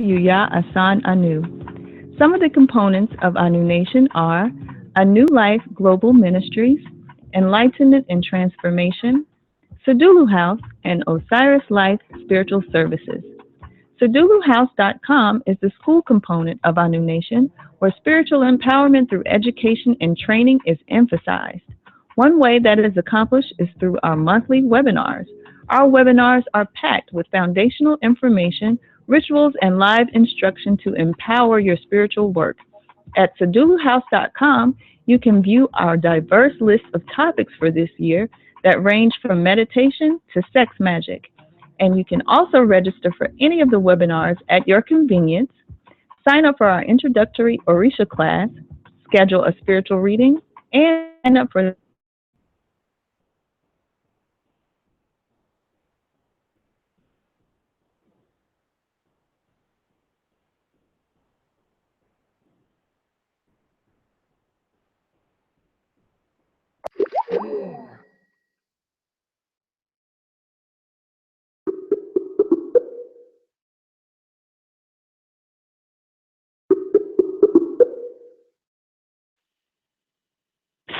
Yuya Asan Anu. Some of the components of Anu Nation are A New Life Global Ministries, Enlightenment and Transformation, Sadulu House, and Osiris Life Spiritual Services. SaduluHouse.com is the school component of Anu Nation, where spiritual empowerment through education and training is emphasized. One way that is accomplished is through our monthly webinars. Our webinars are packed with foundational information, rituals, and live instruction to empower your spiritual work. At SaduluHouse.com, you can view our diverse list of topics for this year that range from meditation to sex magic. And you can also register for any of the webinars at your convenience, sign up for our introductory Orisha class, schedule a spiritual reading, and sign up for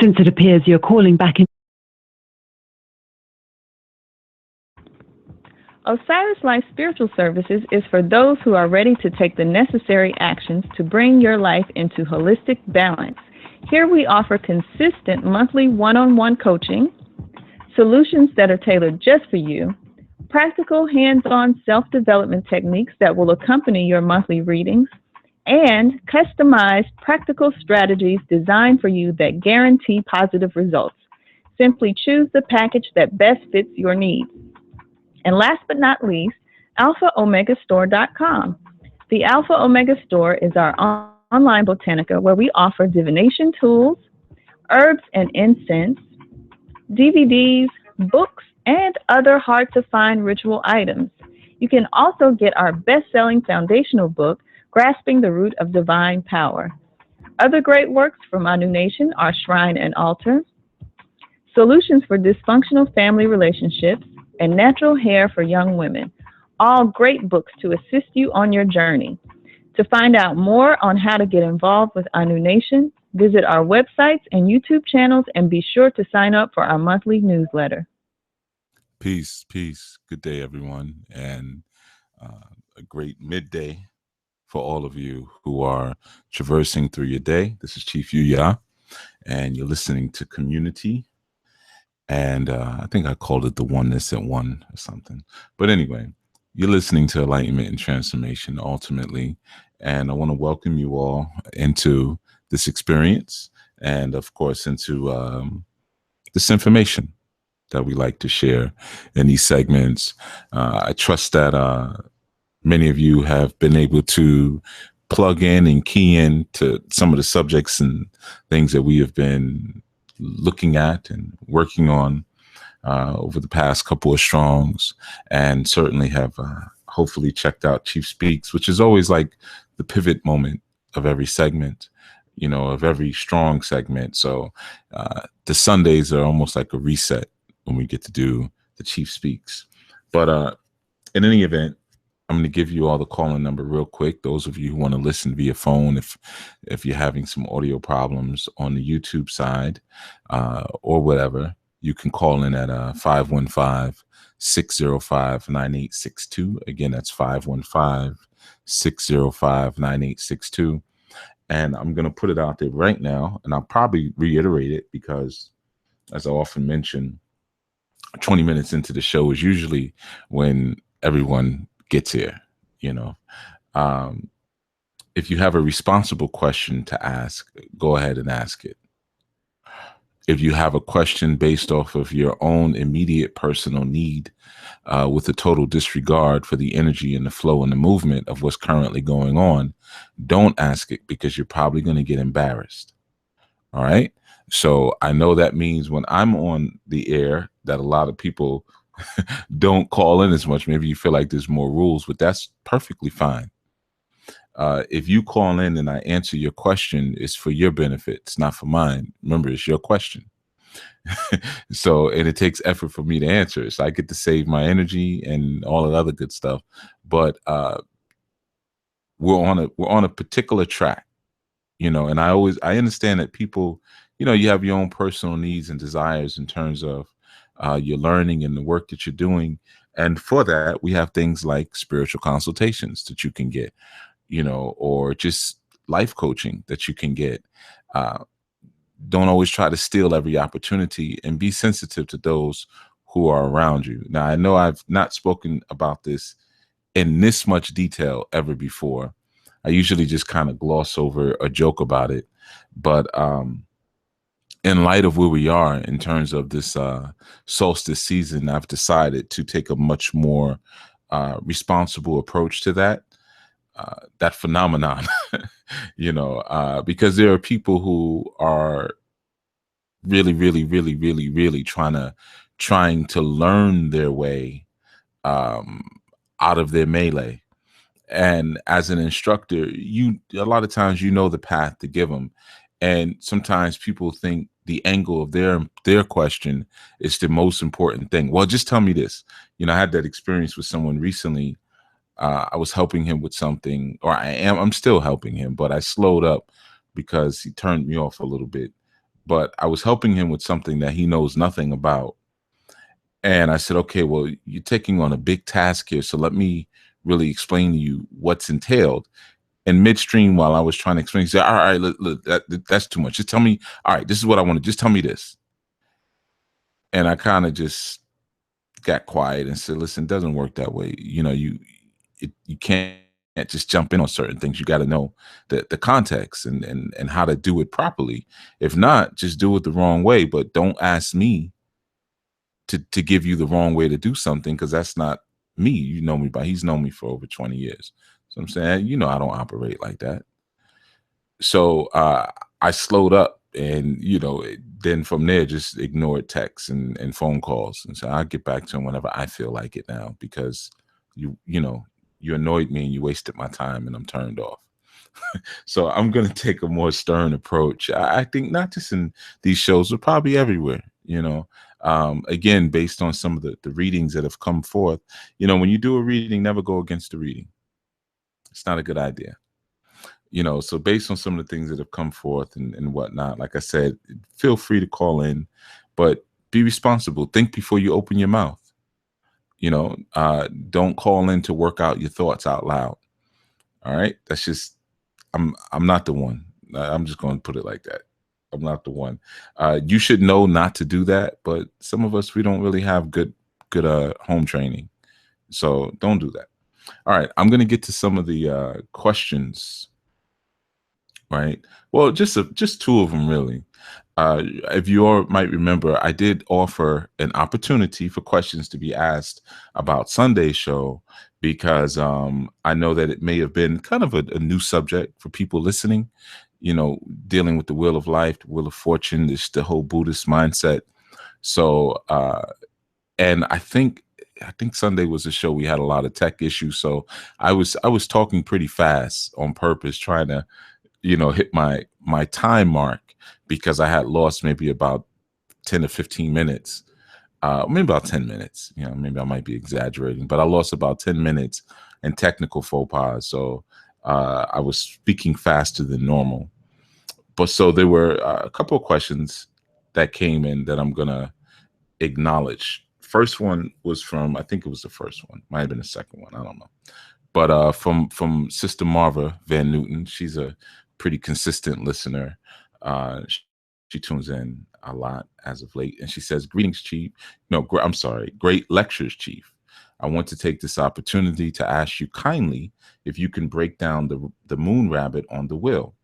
Since it appears you're calling back in. Osiris Life Spiritual Services is for those who are ready to take the necessary actions to bring your life into holistic balance. Here we offer consistent monthly one-on-one coaching, solutions that are tailored just for you, practical hands-on self-development techniques that will accompany your monthly readings, and customized practical strategies designed for you that guarantee positive results. Simply choose the package that best fits your needs. And last but not least, AlphaOmegaStore.com. The Alpha Omega Store is our online botanica where we offer divination tools, herbs and incense, DVDs, books, and other hard to find ritual items. You can also get our best selling foundational book, Grasping the Root of Divine Power. Other great works from Anu Nation are Shrine and Altar, Solutions for Dysfunctional Family Relationships, and Natural Hair for Young Women. All great books to assist you on your journey. To find out more on how to get involved with Anu Nation, visit our websites and YouTube channels and be sure to sign up for our monthly newsletter. Peace, peace. Good day, everyone, and a great midday for all of you who are traversing through your day. This is Chief Yuya, and you're listening to Community. And I think I called it the Oneness at One or something. But anyway, you're listening to Enlightenment and Transformation ultimately. And I want to welcome you all into this experience and, of course, into this information that we like to share in these segments. I trust that many of you have been able to plug in and key in to some of the subjects and things that we have been looking at and working on over the past couple of strongs, and certainly have hopefully checked out Chief Speaks, which is always like the pivot moment of every segment, you know, of every strong segment. So the Sundays are almost like a reset when we get to do the Chief Speaks. But in any event, I'm going to give you all the call-in number real quick. Those of you who want to listen via phone, if you're having some audio problems on the YouTube side or whatever, you can call in at 515-605-9862. Again, that's 515-605-9862. And I'm going to put it out there right now, and I'll probably reiterate it because, as I often mention, 20 minutes into the show is usually when everyone gets here, you know. If you have a responsible question to ask, go ahead and ask it. If you have a question based off of your own immediate personal need, with a total disregard for the energy and the flow and the movement of what's currently going on, don't ask it because you're probably going to get embarrassed. All right. So I know that means when I'm on the air that a lot of people don't call in as much. Maybe you feel like there's more rules, but that's perfectly fine. If you call in and I answer your question, it's for your benefit. It's not for mine. Remember, it's your question. So, and it takes effort for me to answer it. So I get to save my energy and all that other good stuff. But we're on a particular track, and I understand that people, you have your own personal needs and desires in terms of your learning and the work that you're doing. And for that, we have things like spiritual consultations that you can get, or just life coaching that you can get. Uh, don't always try to steal every opportunity, and be sensitive to those who are around you. Now, I know I've not spoken about this in this much detail ever before. I usually just kind of gloss over a joke about it. But in light of where we are in terms of this solstice season, I've decided to take a much more responsible approach to that phenomenon, because there are people who are really, really, really, really, really trying to learn their way um, out of their melee. And as an instructor, a lot of times the path to give them, and sometimes people think the angle of their question is the most important thing. Well, just tell me this. I had that experience with someone recently. I was helping him with something, or I'm still helping him, but I slowed up because he turned me off a little bit. But I was helping him with something that he knows nothing about. And I said, okay, well, you're taking on a big task here, so let me really explain to you what's entailed. And midstream, while I was trying to explain, he said, all right, look, that's too much. Just tell me, all right, this is what I want to, just tell me this. And I kind of just got quiet and said, listen, it doesn't work that way. You can't just jump in on certain things. You got to know the context and how to do it properly. If not, just do it the wrong way. But don't ask me to give you the wrong way to do something, because that's not me. He's known me for over 20 years. So I'm saying, I don't operate like that. So I slowed up, and then from there just ignored texts and phone calls, and so I'll get back to him whenever I feel like it now, because you annoyed me and you wasted my time and I'm turned off. So I'm going to take a more stern approach. I think not just in these shows, but probably everywhere, again, based on some of the readings that have come forth. When you do a reading, never go against the reading. It's not a good idea. So based on some of the things that have come forth and whatnot, like I said, feel free to call in, but be responsible. Think before you open your mouth. Don't call in to work out your thoughts out loud. All right. That's just, I'm not the one. I'm just going to put it like that. I'm not the one. You should know not to do that, but some of us, we don't really have good home training. So don't do that. All right. I'm going to get to some of the questions. Right. Well, just two of them, really. If you all might remember, I did offer an opportunity for questions to be asked about Sunday's show, because I know that it may have been kind of a new subject for people listening, dealing with the wheel of life, the wheel of fortune, the whole Buddhist mindset. So, and I think Sunday was a show we had a lot of tech issues. So I was talking pretty fast on purpose, trying to hit my time mark, because I had lost maybe about 10 to 15 minutes, maybe about 10 minutes. Maybe I might be exaggerating, but I lost about 10 minutes in technical faux pas. So I was speaking faster than normal. But so there were a couple of questions that came in that I'm going to acknowledge. First one was from, I think it was the first one, might have been the second one, I don't know. But from Sister Marva Van Newton. She's a pretty consistent listener. She tunes in a lot as of late, and she says, "Greetings, Chief. No, I'm sorry, great lectures, Chief. I want to take this opportunity to ask you kindly if you can break down the moon rabbit on the wheel.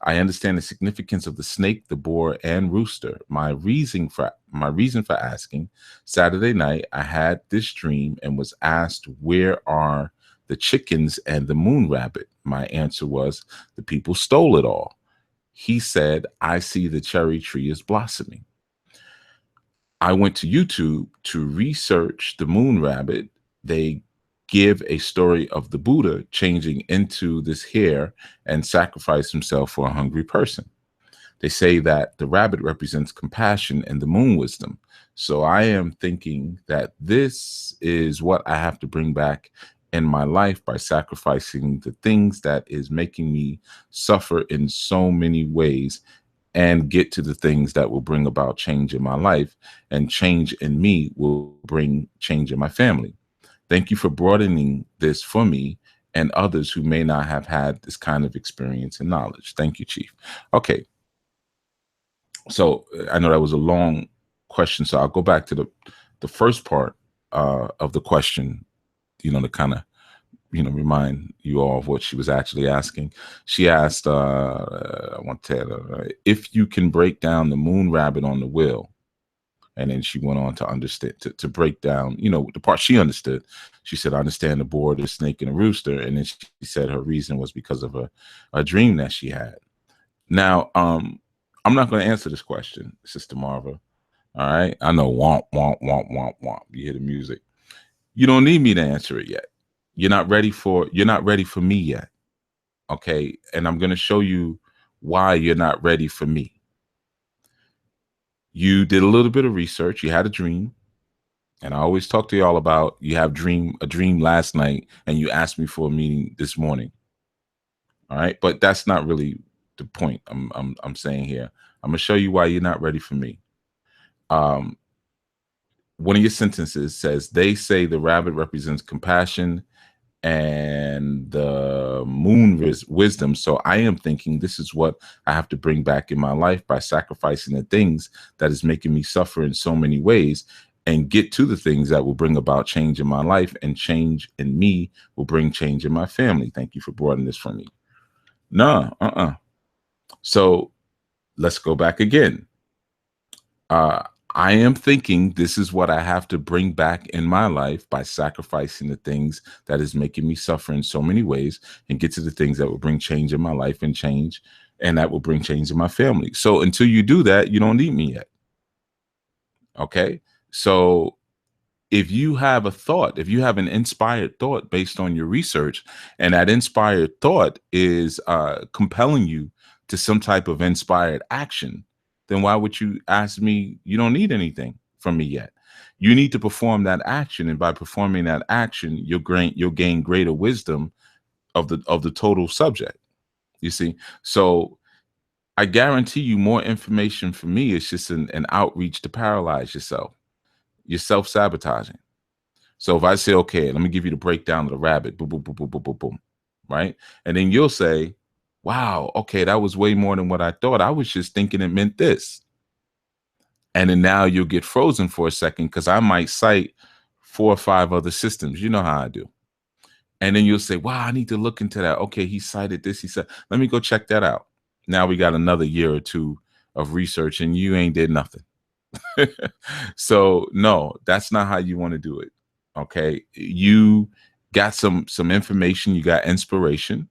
I understand the significance of the snake, the boar, and rooster. My reason for asking: Saturday night, I had this dream and was asked, where are the chickens and the moon rabbit? My answer was, the people stole it all. He said, I see the cherry tree is blossoming. I went to YouTube to research the moon rabbit. They give a story of the Buddha changing into this hare and sacrifice himself for a hungry person. They say that the rabbit represents compassion and the moon wisdom. So I am thinking that this is what I have to bring back in my life by sacrificing the things that is making me suffer in so many ways, and get to the things that will bring about change in my life, and change in me will bring change in my family. Thank you for broadening this for me and others who may not have had this kind of experience and knowledge. Thank you, Chief. Okay, so I know that was a long question, so I'll go back to the first part of the question, to kind of remind you all of what she was actually asking. She asked, I want to tell her, if you can break down the moon rabbit on the wheel. And then she went on to understand, to break down, the part she understood. She said, I understand the boar, the snake, and the rooster. And then she said her reason was because of a dream that she had. Now, I'm not going to answer this question, Sister Marva. All right. I know, womp, womp, womp, womp, womp. You hear the music. You don't need me to answer it yet. You're not ready for me yet. Okay. And I'm going to show you why you're not ready for me. You did a little bit of research. You had a dream. And I always talk to y'all about, you have a dream last night and you asked me for a meeting this morning. All right. But that's not really the point I'm saying here. I'm going to show you why you're not ready for me. One of your sentences says, they say the rabbit represents compassion and the moon wisdom. So I am thinking this is what I have to bring back in my life by sacrificing the things that is making me suffer in so many ways, and get to the things that will bring about change in my life, and change in me will bring change in my family. Thank you for broadening this for me. No, So let's go back again. I am thinking this is what I have to bring back in my life by sacrificing the things that is making me suffer in so many ways, and get to the things that will bring change in my life, and that will bring change in my family. So until you do that, you don't need me yet. Okay. So if you have a thought, if you have an inspired thought based on your research, and that inspired thought is compelling you to some type of inspired action, then why would you ask me? You don't need anything from me yet. You need to perform that action, and by performing that action, you'll gain greater wisdom of the total subject. You see, so I guarantee you, more information from me is just an outreach to paralyze yourself. You're self-sabotaging. So if I say, okay, let me give you the breakdown of the rabbit, boom, boom, boom, boom, boom, boom, boom, right? And then you'll say, wow, okay, that was way more than what I thought. I was just thinking it meant this. And then now you'll get frozen for a second, because I might cite 4 or 5 other systems. You know how I do. And then you'll say, wow, I need to look into that. Okay, he cited this. He said, let me go check that out. Now we got another year or two of research, and you ain't did nothing. So no, that's not how you want to do it. Okay. You got some information, you got inspiration,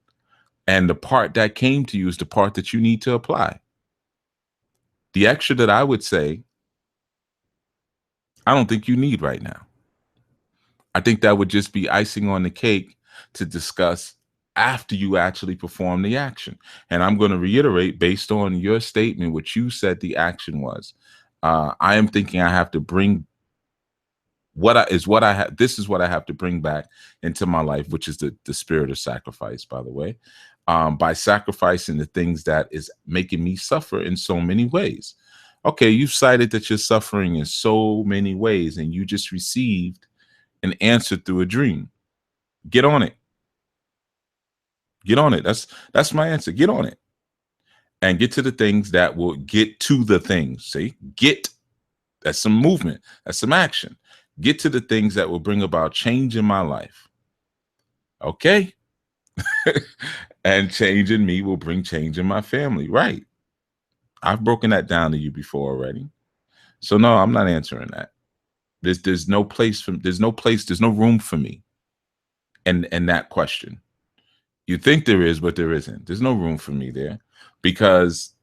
and the part that came to you is the part that you need to apply. The extra that I would say, I don't think you need right now. I think that would just be icing on the cake to discuss after you actually perform the action. And I'm going to reiterate, based on your statement, what you said the action was. I am thinking I have to bring this is what I have to bring back into my life, which is the spirit of sacrifice, by the way, by sacrificing the things that is making me suffer in so many ways. Okay, you've cited that you're suffering in so many ways, and you just received an answer through a dream. Get on it. Get on it. That's my answer. Get on it. And get to the things that will get to the things. See, that's some movement. That's some action. Get to the things that will bring about change in my life. Okay. And change in me will bring change in my family. Right. I've broken that down to you before already. So no, I'm not answering that. There's no room for me in that question. You think there is, but there isn't. There's no room for me there, because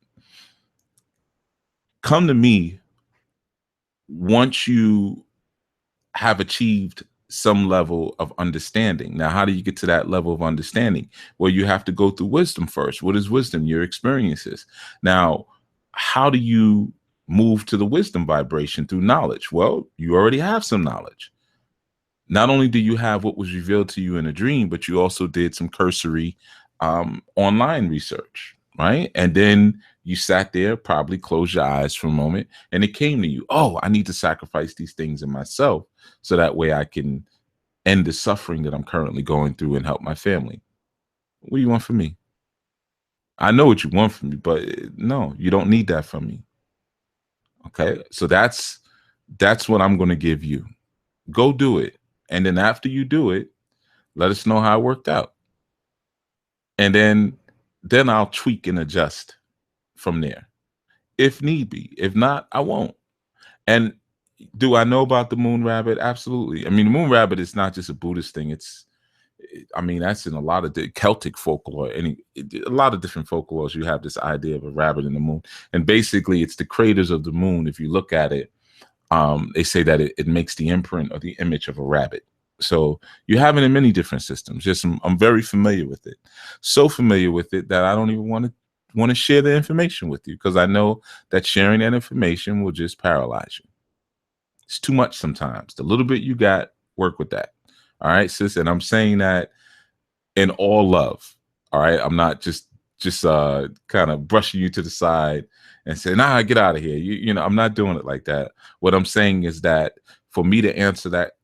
come to me once you have achieved some level of understanding. Now, how do you get to that level of understanding? Well, you have to go through wisdom first. What is wisdom? Your experiences. Now, how do you move to the wisdom vibration? Through knowledge. Well, you already have some knowledge. not only do you have what was revealed to you in a dream, but you also did some cursory online research, right? And then you sat there, probably closed your eyes for a moment, and it came to you, oh, I need to sacrifice these things in myself so that way I can end the suffering that I'm currently going through and help my family. What do you want from me? I know what you want from me, but no, you don't need that from me. Okay. So that's what I'm going to give you. Go do it. And then after you do it, let us know how it worked out. And then I'll tweak and adjust from there if need be. If not, I won't. And do I know about the moon rabbit? Absolutely. I mean, the moon rabbit is not just a Buddhist thing. I mean, that's in a lot of the Celtic folklore. A lot of different folklores, you have this idea of a rabbit in the moon. And basically, it's the craters of the moon. If you look at it, they say that it makes the imprint or the image of a rabbit. So you have it in many different systems. I'm very familiar with it. So familiar with it that I don't even want to share the information with you, because I know that sharing that information will just paralyze you. It's too much sometimes. The little bit you got, work with that. All right, sis. And I'm saying that in all love. All right. I'm not just kind of brushing you to the side and saying, nah, get out of here. You know, I'm not doing it like that. What I'm saying is that for me to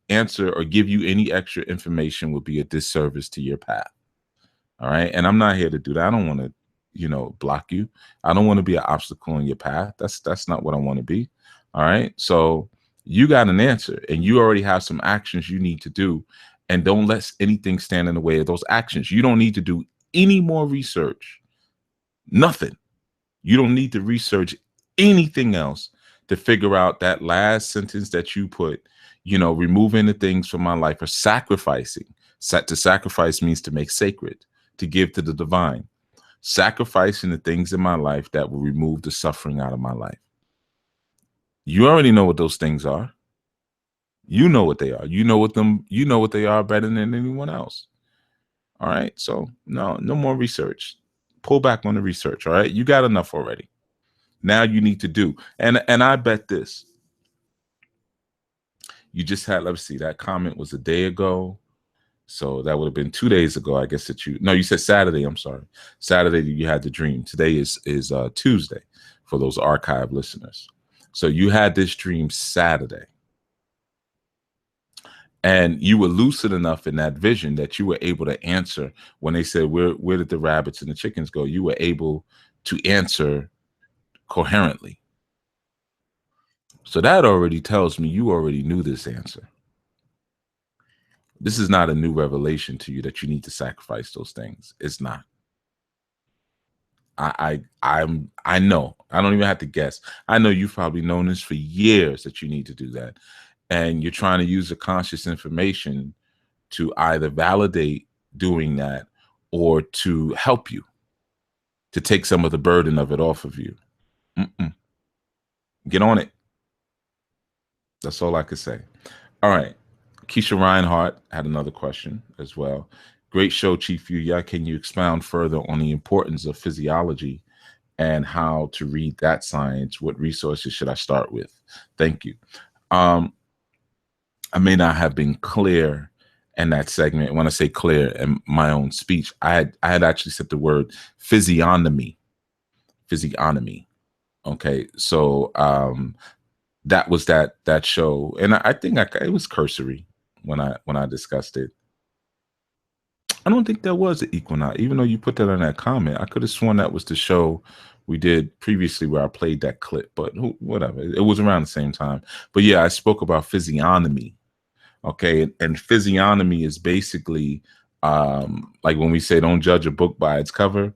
answer or give you any extra information would be a disservice to your path. All right. And I'm not here to do that. I don't want to, block you. I don't want to be an obstacle in your path. That's not what I want to be. All right. So you got an answer and you already have some actions you need to do. And don't let anything stand in the way of those actions. You don't need to do any more research. Nothing. You don't need to research anything else to figure out that last sentence that you put, removing the things from my life or sacrificing. To sacrifice means to make sacred, to give to the divine. Sacrificing the things in my life that will remove the suffering out of my life. You already know what those things are. You know what they are. You know what they are better than anyone else. All right. So no more research. Pull back on the research. All right. You got enough already. Now you need to do. And I bet this. You just had, let's see, that comment was a day ago. So that would have been 2 days ago, I guess, you said Saturday. I'm sorry. Saturday you had the dream. Today is Tuesday for those archive listeners. So you had this dream Saturday. And you were lucid enough in that vision that you were able to answer when they said, where did the rabbits and the chickens go? You were able to answer coherently. So that already tells me you already knew this answer. This is not a new revelation to you that you need to sacrifice those things. It's not. I know. I don't even have to guess. I know you've probably known this for years that you need to do that. And you're trying to use the conscious information to either validate doing that or to help you, to take some of the burden of it off of you. Get on it. That's all I could say. All right. Keisha Reinhardt had another question as well. Great show, Chief Yuya. Can you expound further on the importance of physiology and how to read that science? What resources should I start with? Thank you. I may not have been clear in that segment. When I say clear in my own speech, I had actually said the word physiognomy. Okay, so that was that show, and I think it was cursory when I discussed it. I don't think that was the Equinox, even though you put that on that comment. I could have sworn that was the show we did previously where I played that clip, but whatever. It was around the same time. But yeah, I spoke about physiognomy. Okay, and physiognomy is basically like when we say don't judge a book by its cover,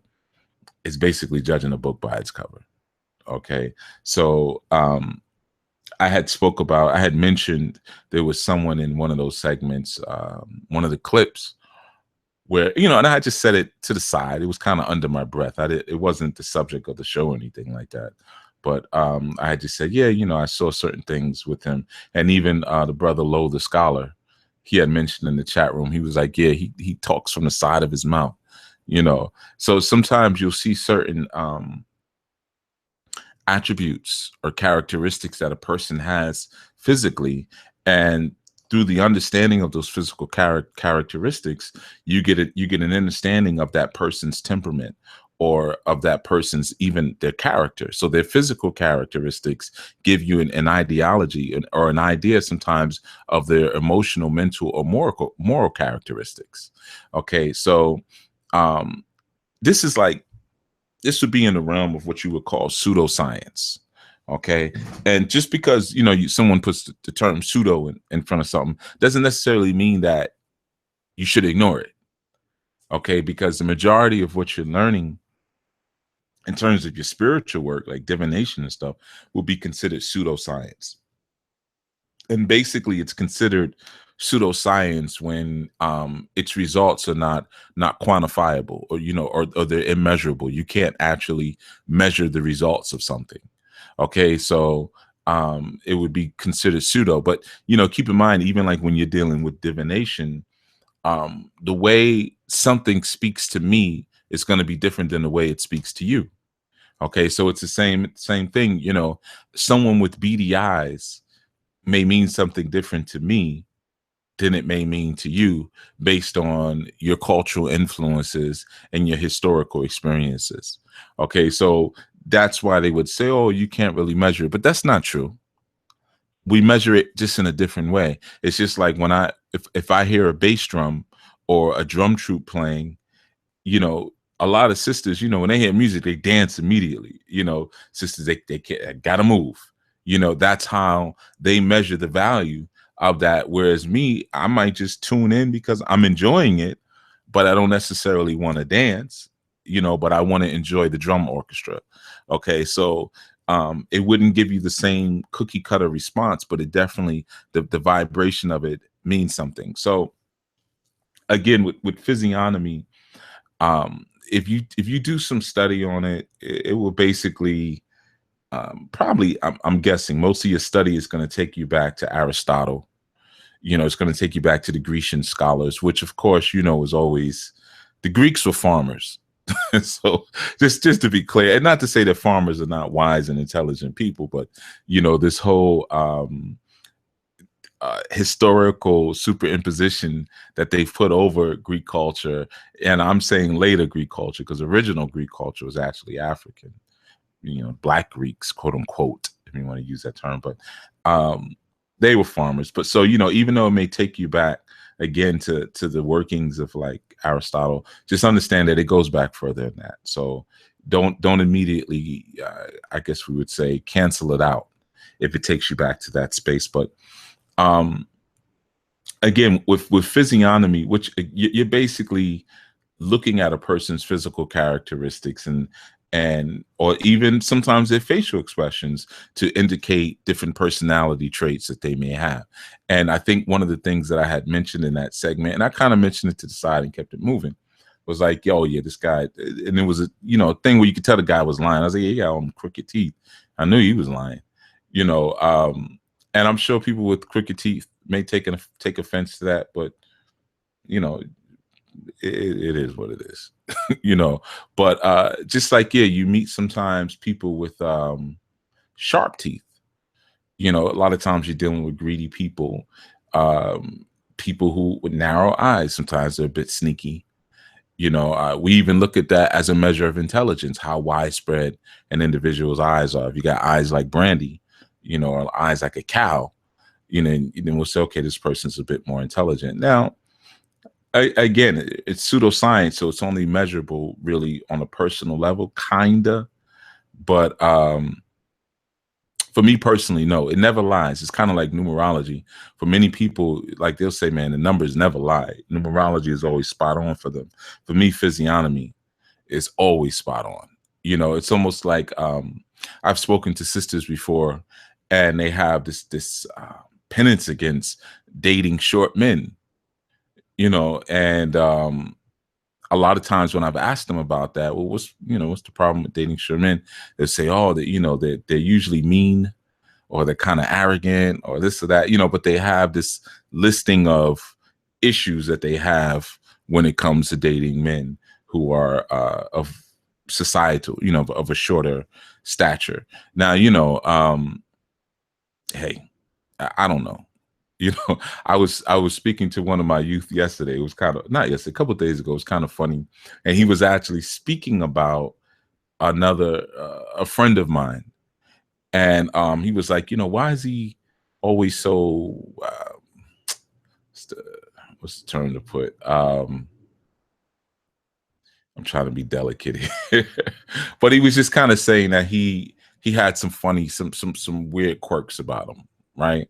it's basically judging a book by its cover. Okay, so I had mentioned there was someone in one of those segments, one of the clips where, and I just said it to the side. It was kind of under my breath. It wasn't the subject of the show or anything like that. But I had just said, yeah, I saw certain things with him. And even the brother Lo, the scholar, he had mentioned in the chat room, he was like, yeah, he talks from the side of his mouth, So sometimes you'll see certain attributes or characteristics that a person has physically, and through the understanding of those physical characteristics, you get an understanding of that person's temperament, or of that person's, even their character. So their physical characteristics give you an ideology or an idea sometimes of their emotional, mental, or moral characteristics. Okay, so this would be in the realm of what you would call pseudoscience. Okay, and just because someone puts the term pseudo in front of something doesn't necessarily mean that you should ignore it. Okay, because the majority of what you're learning in terms of your spiritual work, like divination and stuff, will be considered pseudoscience. And basically it's considered pseudoscience when its results are not quantifiable, or they're immeasurable. You can't actually measure the results of something. Okay, so it would be considered pseudo. But keep in mind, even like when you're dealing with divination, the way something speaks to me is going to be different than the way it speaks to you. Okay, so it's the same thing. Someone with beady eyes may mean something different to me than it may mean to you, based on your cultural influences and your historical experiences. Okay, so that's why they would say, oh, you can't really measure it, but that's not true. We measure it just in a different way. It's just like when if I hear a bass drum or a drum troupe playing, a lot of sisters, when they hear music, they dance immediately. Sisters, they gotta move. That's how they measure the value of that. Whereas me, I might just tune in because I'm enjoying it, but I don't necessarily want to dance, but I want to enjoy the drum orchestra. Okay, so it wouldn't give you the same cookie cutter response, but it definitely, the vibration of it means something. So again, with physiognomy, if you do some study on it, it will basically probably, I'm guessing most of your study is going to take you back to Aristotle. It's going to take you back to the Grecian scholars, which of course, is always, the Greeks were farmers. So just to be clear, and not to say that farmers are not wise and intelligent people, but this whole historical superimposition that they've put over Greek culture, and I'm saying later Greek culture because original Greek culture was actually African, Black Greeks, quote unquote, if you want to use that term, but they were farmers. But so even though it may take you back again to the workings of like Aristotle, just understand that it goes back further than that. So don't immediately, I guess we would say, cancel it out if it takes you back to that space. But again, with physiognomy, which you're basically looking at a person's physical characteristics and or even sometimes their facial expressions to indicate different personality traits that they may have. And I think one of the things that I had mentioned in that segment, and I kind of mentioned it to the side and kept it moving, was like, oh yeah, this guy, and it was a thing where you could tell the guy was lying. I was like, yeah, he got crooked teeth. I knew he was lying, and I'm sure people with crooked teeth may take offense to that, but it is what it is. But just like, yeah, you meet sometimes people with sharp teeth. A lot of times you're dealing with greedy people, people who with narrow eyes. Sometimes they're a bit sneaky. We even look at that as a measure of intelligence, how widespread an individual's eyes are. If you got eyes like Brandy, or eyes like a cow, then we'll say, okay, this person's a bit more intelligent. Now, again, it's pseudoscience, so it's only measurable really on a personal level, kinda. But for me personally, no, it never lies. It's kind of like numerology. For many people, like they'll say, man, the numbers never lie. Numerology is always spot on for them. For me, physiognomy is always spot on. It's almost like I've spoken to sisters before, and they have this penance against dating short men. And a lot of times when I've asked them about that, well, what's the problem with dating short men? They say, oh, that they're usually mean, or they're kind of arrogant, or this or that, but they have this listing of issues that they have when it comes to dating men who are of societal, of a shorter stature. Now, hey, I don't know. I was speaking to one of my youth yesterday. It was kind of not yesterday, a couple of days ago. It was kind of funny, and he was actually speaking about another a friend of mine, and he was like, why is he always so what's the term to put? I'm trying to be delicate here, but he was just kind of saying that he had some funny, some weird quirks about him, right?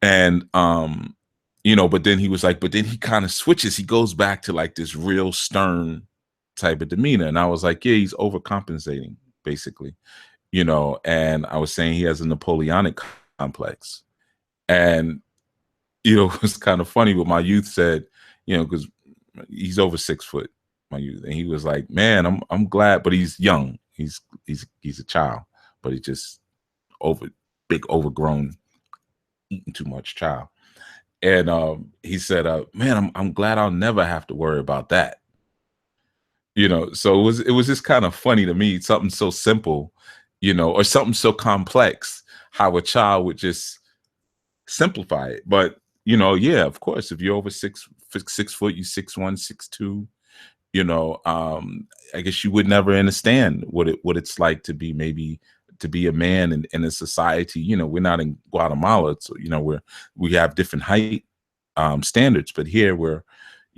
And but then he was like, but then he kind of switches. He goes back to like this real stern type of demeanor, and I was like, yeah, he's overcompensating, basically, And I was saying he has a Napoleonic complex, and it was kind of funny what my youth said, because he's over 6 foot, my youth, and he was like, man, I'm glad, but he's young, he's a child, but he's just big overgrown, eating too much child. And he said, man, I'm glad I'll never have to worry about that. So it was just kind of funny to me, something so simple, or something so complex, how a child would just simplify it. But yeah, of course, if you're over 6 foot, you 6'1", 6'2", I guess you would never understand what it's like to be a man in a society. We're not in Guatemala, so we have different height standards, but here we're,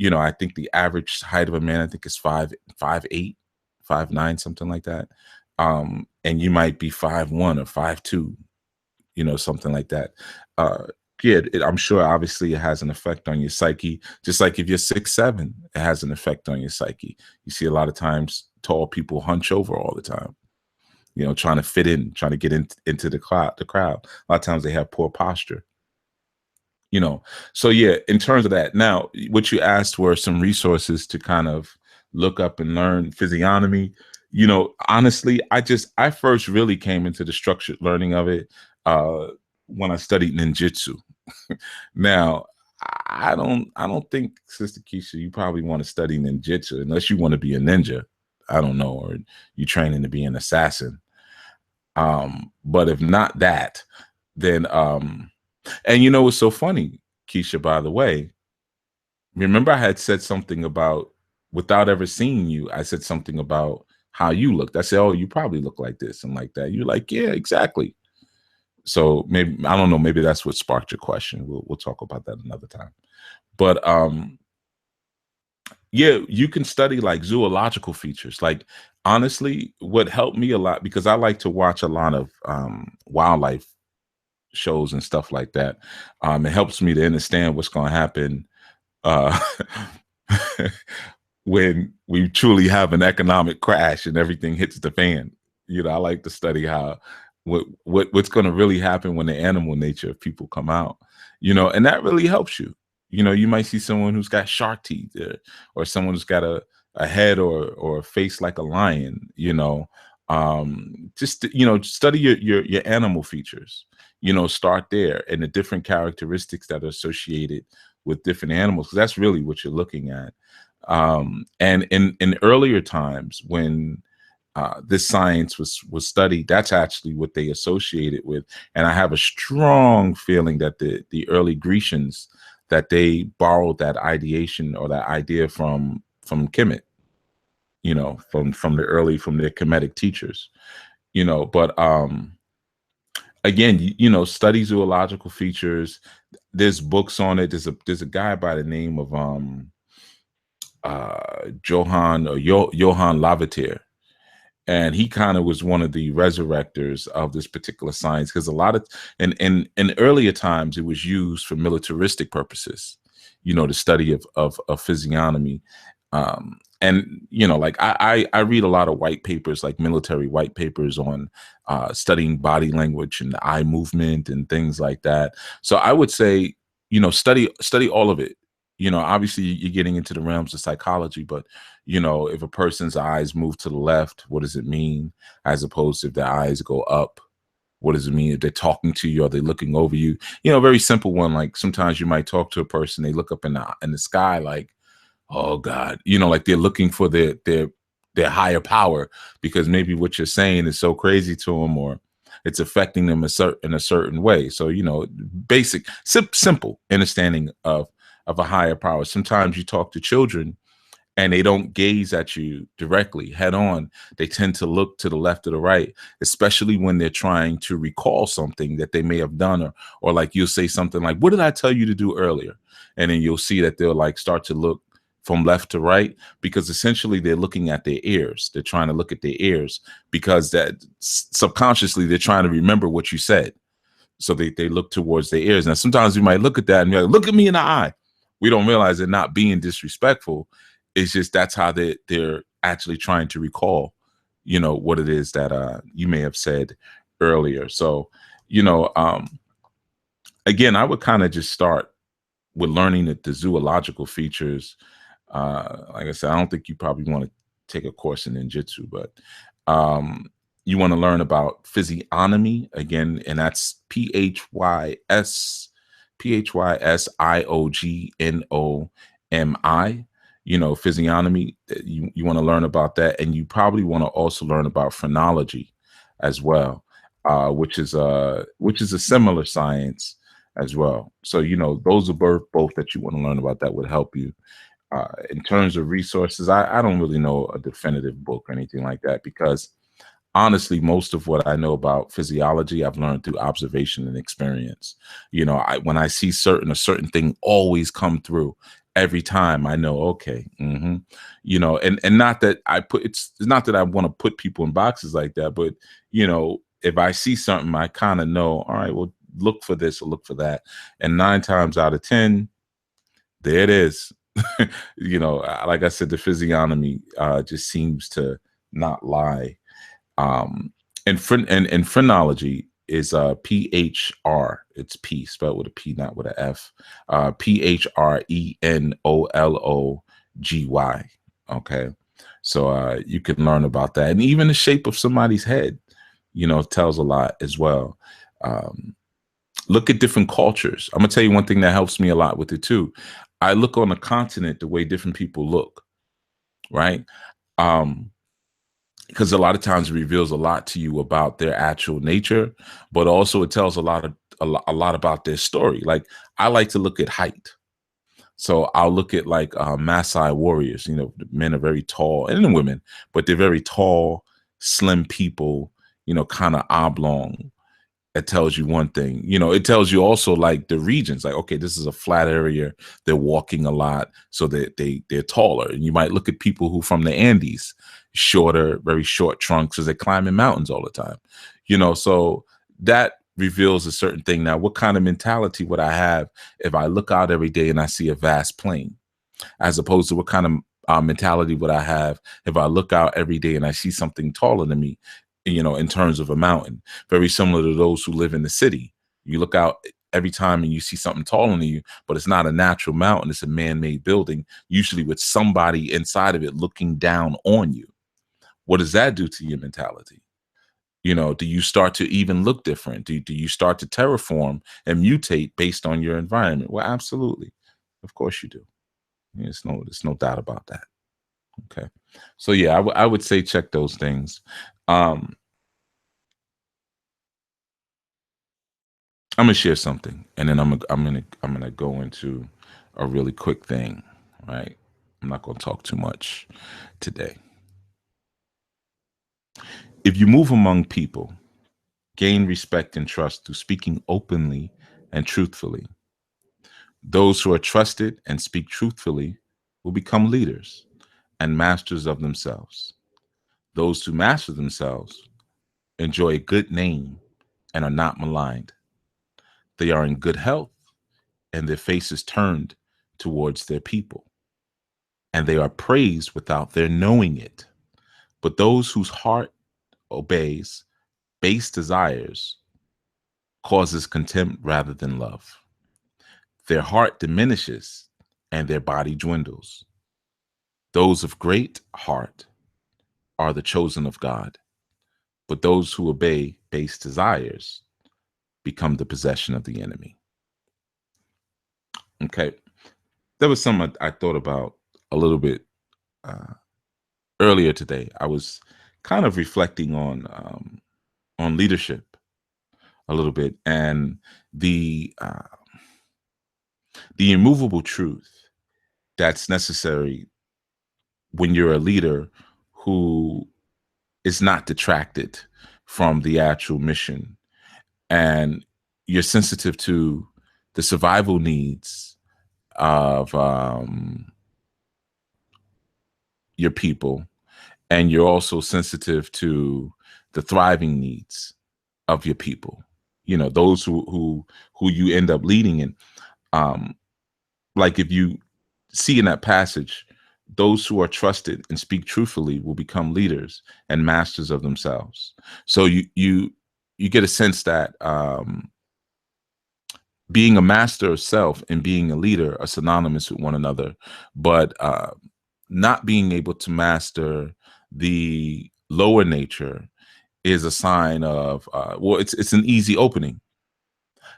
I think the average height of a man, I think, is 5'8", 5'9", something like that. And you might be 5'1" or 5'2", something like that. Yeah, I'm sure obviously it has an effect on your psyche. Just like if you're 6'7", it has an effect on your psyche. You see a lot of times tall people hunch over all the time, trying to fit in, trying to get into the crowd. A lot of times they have poor posture. So yeah, in terms of that, now what you asked were some resources to kind of look up and learn physiognomy. Honestly, I first really came into the structured learning of it when I studied ninjutsu. Now, I don't think, Sister Keisha, you probably want to study ninjutsu unless you want to be a ninja. I don't know, or you training to be an assassin. But if not that, then and what's so funny, Keisha, by the way, remember I had said something about, without ever seeing you, I said something about how you looked. I said, oh, you probably look like this and like that. You're like, yeah, exactly. So maybe, I don't know, maybe that's what sparked your question. We'll talk about that another time. But yeah, you can study like zoological features. Like, honestly, what helped me a lot, because I like to watch a lot of wildlife shows and stuff like that. It helps me to understand what's going to happen uh, when we truly have an economic crash and everything hits the fan. I like to study how what's going to really happen when the animal nature of people come out. And that really helps you. You might see someone who's got shark teeth, or someone who's got a head or a face like a lion. Just study your animal features. Start there, and the different characteristics that are associated with different animals, because that's really what you're looking at. And in earlier times when this science was studied, that's actually what they associated with. And I have a strong feeling that the early Grecians, that they borrowed that ideation or that idea from Kemet, from their Kemetic teachers, but again, study zoological features. There's books on it. There's a guy by the name of Johann Lavater, and he kind of was one of the resurrectors of this particular science, because a lot of in earlier times it was used for militaristic purposes, the study of physiognomy. And like I read a lot of white papers, like military white papers on studying body language and eye movement and things like that. So I would say, study all of it. Obviously you're getting into the realms of psychology, but if a person's eyes move to the left, what does it mean? As opposed to if their eyes go up, what does it mean? If they're talking to you, are they looking over you? A very simple one. Like sometimes you might talk to a person, they look up in the sky like, oh God, like they're looking for their higher power, because maybe what you're saying is so crazy to them, or it's affecting them in a certain way. So, basic, simple understanding of a higher power. Sometimes you talk to children and they don't gaze at you directly head on. They tend to look to the left or the right, especially when they're trying to recall something that they may have done, or like you'll say something like, "What did I tell you to do earlier?" And then you'll see that they'll like start to look from left to right, because essentially they're looking at their ears. They're trying to look at their ears because that subconsciously they're trying to remember what you said. So they look towards their ears. Now, sometimes you might look at that and you're like, "Look at me in the eye." We don't realize they're not being disrespectful. It's just that's how they're actually trying to recall, what it is that you may have said earlier. So, you know, um, again, I would kind of just start with learning the zoological features. Like I said, I don't think you probably want to take a course in ninjutsu, but you want to learn about physiognomy again, and that's PHYSIOGNOMI. Physiognomy. You want to learn about that, and you probably want to also learn about phrenology as well, which is a similar science as well. So those are both that you want to learn about that would help you. In terms of resources, I don't really know a definitive book or anything like that, because honestly, most of what I know about physiology, I've learned through observation and experience. When I see a certain thing always come through every time, I know, okay, and not that it's not that I want to put people in boxes like that, but if I see something, I kind of know, all right, well, look for this or look for that, and 9 times out of 10, there it is. Like I said, the physiognomy just seems to not lie. And phrenology is PHR. It's P spelled with a P, not with a F. PHRENOLOGY. Okay, so you can learn about that, and even the shape of somebody's head, tells a lot as well. Look at different cultures. I'm gonna tell you one thing that helps me a lot with it too. I look on a continent the way different people look, right? Because a lot of times it reveals a lot to you about their actual nature, but also it tells a lot about their story. Like, I like to look at height. So I'll look at like Maasai warriors. The men are very tall, and the women, but they're very tall, slim people, kind of oblong. It tells you one thing. It tells you also like the regions, like, okay, this is a flat area. They're walking a lot, so they're taller. And you might look at people who from the Andes, shorter, very short trunks, because they're climbing mountains all the time. So that reveals a certain thing. Now, what kind of mentality would I have if I look out every day and I see a vast plain, as opposed to what kind of mentality would I have if I look out every day and I see something taller than me, in terms of a mountain? Very similar to those who live in the city. You look out every time and you see something taller than you, but it's not a natural mountain. It's a man-made building, usually with somebody inside of it looking down on you. What does that do to your mentality? Do you start to even look different? Do you start to terraform and mutate based on your environment? Well, absolutely. Of course you do. There's no doubt about that. Okay. So yeah, I would say check those things. I'm gonna share something, and then I'm gonna go into a really quick thing. Right. I'm not gonna talk too much today. If you move among people, gain respect and trust through speaking openly and truthfully. Those who are trusted and speak truthfully will become leaders and masters of themselves. Those who master themselves enjoy a good name and are not maligned. They are in good health, and their faces turned towards their people. And they are praised without their knowing it. But those whose heart obeys base desires causes contempt rather than love. Their heart diminishes and their body dwindles. Those of great heart are the chosen of God, but those who obey base desires become the possession of the enemy. Okay, there was something I thought about a little bit earlier today. I was kind of reflecting on leadership, a little bit, and the immovable truth that's necessary when you're a leader who is not detracted from the actual mission, and you're sensitive to the survival needs of your people, and you're also sensitive to the thriving needs of your people. You know, those who you end up leading in. Like if you see in that passage, those who are trusted and speak truthfully will become leaders and masters of themselves. So you get a sense that being a master of self and being a leader are synonymous with one another, but not being able to master the lower nature is a sign of well, it's an easy opening.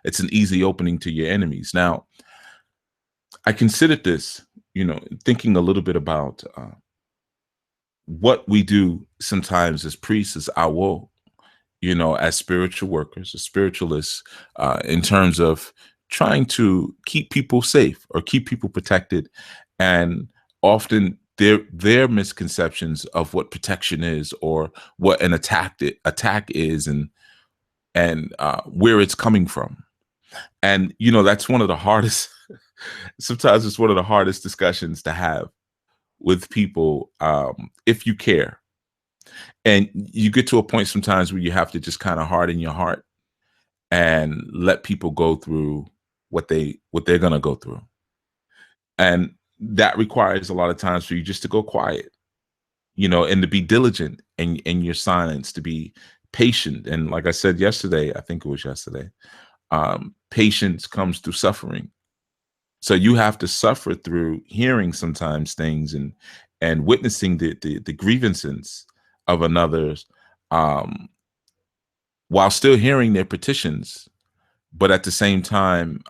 It's an easy opening to your enemies. Now, I considered this, thinking a little bit about what we do sometimes as priests, as awo, as spiritual workers, as spiritualists, in terms of trying to keep people safe or keep people protected, and often their misconceptions of what protection is or what an attack is, and where it's coming from. And that's one of the hardest. Sometimes it's one of the hardest discussions to have with people, if you care. And you get to a point sometimes where you have to just kind of harden your heart and let people go through what they're going to go through. And that requires a lot of times for you just to go quiet, and to be diligent in your silence, to be patient. And like I said yesterday, I think it was yesterday, patience comes through suffering. So you have to suffer through hearing sometimes things and witnessing the grievances of another's, while still hearing their petitions, but at the same time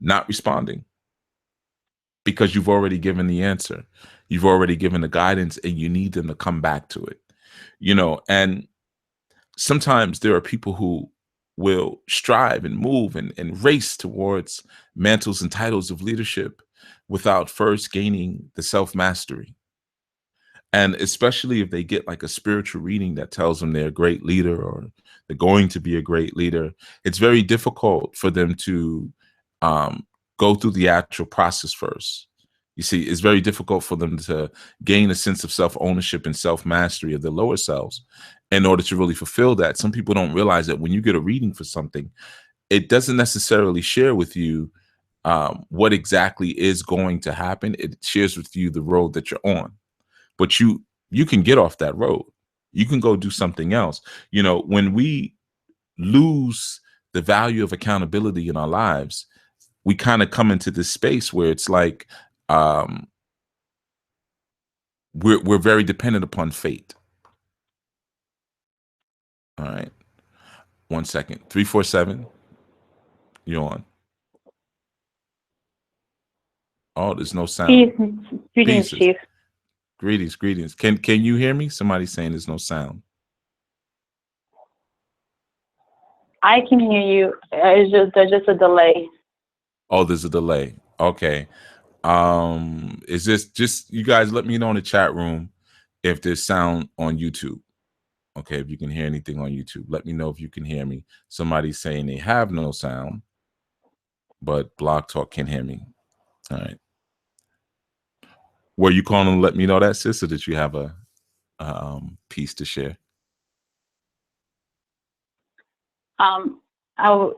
not responding, because you've already given the answer, you've already given the guidance, and you need them to come back to it. And sometimes there are people who will strive and move and race towards mantles and titles of leadership without first gaining the self-mastery. And especially if they get like a spiritual reading that tells them they're a great leader or they're going to be a great leader, it's very difficult for them to go through the actual process first. You see, it's very difficult for them to gain a sense of self-ownership and self-mastery of their lower selves in order to really fulfill that. Some people don't realize that when you get a reading for something, it doesn't necessarily share with you what exactly is going to happen. It shares with you the road that you're on. But you can get off that road. You can go do something else. When we lose the value of accountability in our lives, we kind of come into this space where it's like we're very dependent upon fate. All right. 1 second. 347. You're on. Oh, there's no sound. Peace. Greetings, Pieces. Chief. Greetings. Can you hear me? Somebody's saying there's no sound. I can hear you. There's just a delay. Oh, there's a delay. Okay. Is this just, you guys let me know in the chat room if there's sound on YouTube. Okay, if you can hear anything on YouTube, let me know if you can hear me. Somebody's saying they have no sound, but Blog Talk can hear me. All right. Were you calling to let me know that, sis, or did you have a piece to share? I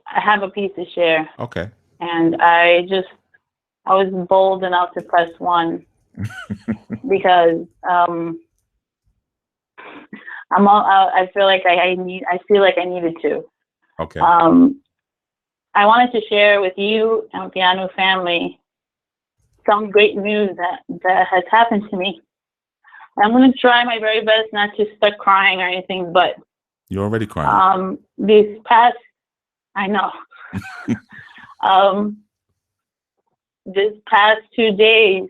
have a piece to share. Okay. And I was bold enough to press 1 because I feel like I needed to. Okay. I wanted to share with you and with the Anu family some great news that has happened to me. I'm going to try my very best not to start crying or anything, but you're already crying. I know. This past 2 days,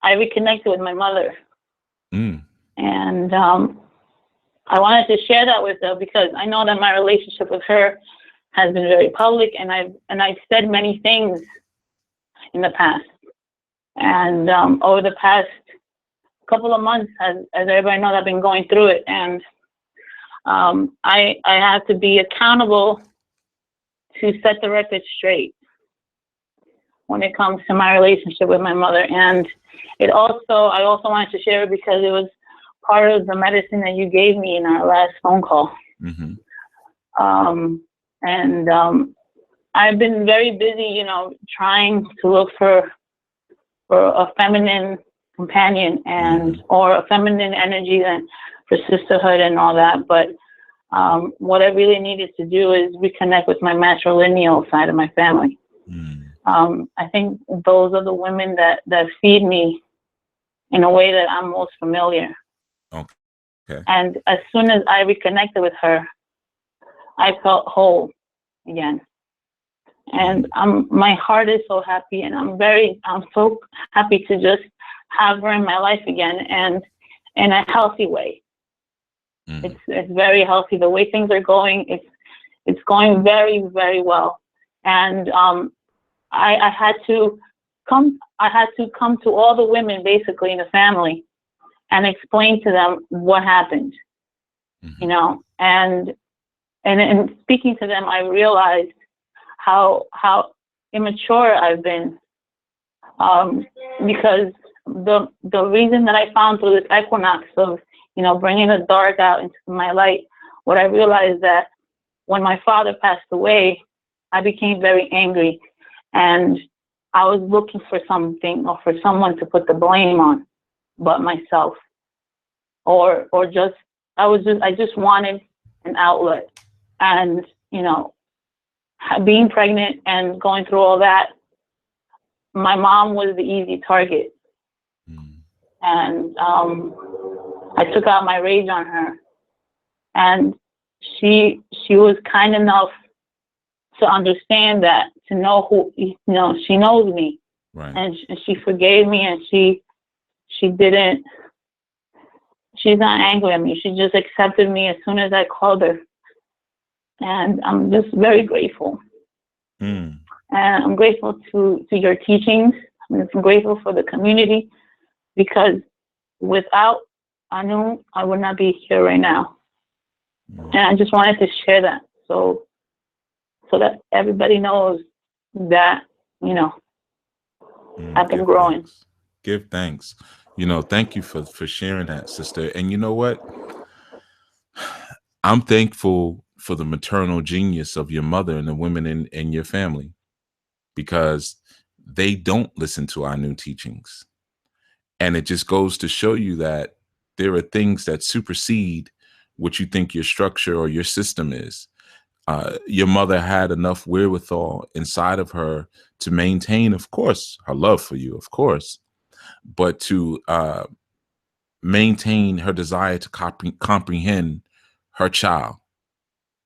I reconnected with my mother. And I wanted to share that with her because I know that my relationship with her has been very public, and I've said many things in the past. And over the past couple of months, as everybody knows, I've been going through it, and I have to be accountable to set the record straight when it comes to my relationship with my mother. And I also wanted to share it because it was part of the medicine that you gave me in our last phone call. Mm-hmm. I've been very busy, trying to look for a feminine companion or a feminine energy and for sisterhood and all that. But what I really needed to do is reconnect with my matrilineal side of my family. I think those are the women that feed me in a way that I'm most familiar. Okay. And as soon as I reconnected with her, I felt whole again. And my heart is so happy, and I'm so happy to just have her in my life again, and in a healthy way. It's very healthy. The way things are going, it's going very, very well. And I had to come to all the women basically in the family and explain to them what happened, and in speaking to them, I realized how immature I've been, because the reason that I found through this equinox of bringing the dark out into my light, what I realized that when my father passed away, I became very angry, and I was looking for something or for someone to put the blame on, but myself, or just I just wanted an outlet, and being pregnant and going through all that, my mom was the easy target. And I took out my rage on her, and she was kind enough to understand that, to know who, she knows me, right, and she forgave me, and she's not angry at me. She just accepted me as soon as I called her. And I'm just very grateful. And I'm grateful to your teachings. I'm grateful for the community, because without Anu, I would not be here right now. And I just wanted to share that so that everybody knows that, I've been growing. Give thanks. Thank you for sharing that, sister. And you know what? I'm thankful for the maternal genius of your mother and the women in your family, because they don't listen to our new teachings. And it just goes to show you that there are things that supersede what you think your structure or your system is. Your mother had enough wherewithal inside of her to maintain, of course, her love for you, of course, but to maintain her desire to comprehend her child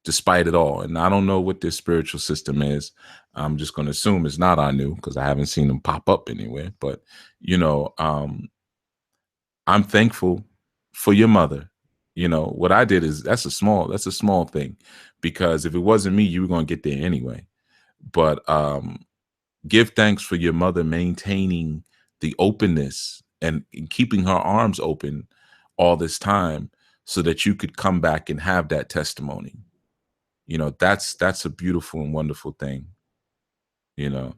despite it all. And I don't know what their spiritual system is. I'm just going to assume it's not Anu, because I haven't seen them pop up anywhere. But, I'm thankful for your mother. What I did is that's a small thing, because if it wasn't me, you were going to get there anyway. But give thanks for your mother maintaining the openness and keeping her arms open all this time so that you could come back and have that testimony. That's a beautiful and wonderful thing. You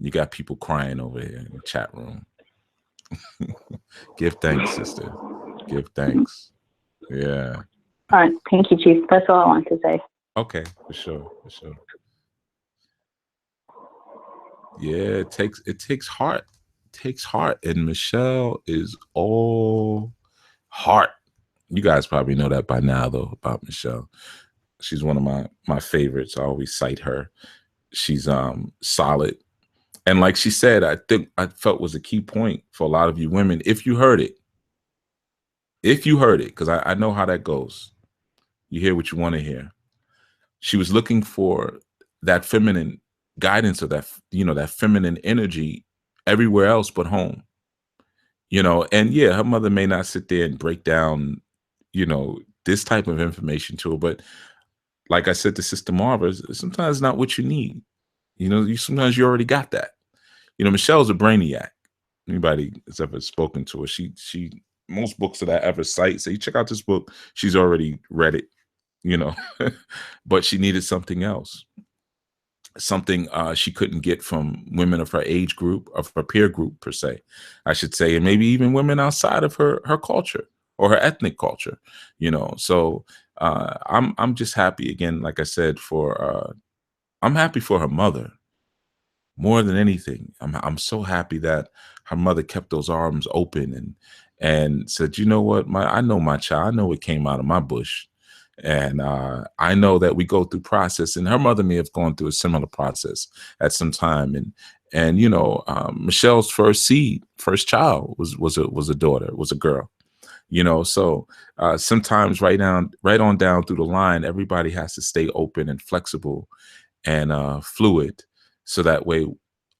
got people crying over here in the chat room. Give thanks, sister. Give thanks. Yeah. All right. Thank you, Chief. That's all I want to say. Okay, for sure. Yeah, it takes heart. It takes heart. And Michelle is all heart. You guys probably know that by now, though, about Michelle. She's one of my favorites. I always cite her. She's solid. And like she said, I felt was a key point for a lot of you women. If you heard it, because I know how that goes. You hear what you want to hear. She was looking for that feminine guidance, or that, that feminine energy everywhere else but home. And yeah, her mother may not sit there and break down, this type of information to her. But like I said to Sister Marva, sometimes it's not what you need. You know, sometimes you already got that. You know, Michelle's a brainiac. Anybody that's ever spoken to her, she most books that I ever cite say, check out this book. She's already read it, you know, but she needed something else, something she couldn't get from women of her age group, of her peer group per se, I should say, and maybe even women outside of her culture or her ethnic culture, you know. So I'm just happy again, like I said, for I'm happy for her mother. More than anything, I'm so happy that her mother kept those arms open and said, you know what, I know my child, I know it came out of my bush, and I know that we go through process, and her mother may have gone through a similar process at some time, and you know, Michelle's first child was a daughter, was a girl, you know. So sometimes right on down through the line, everybody has to stay open and flexible and fluid, so that way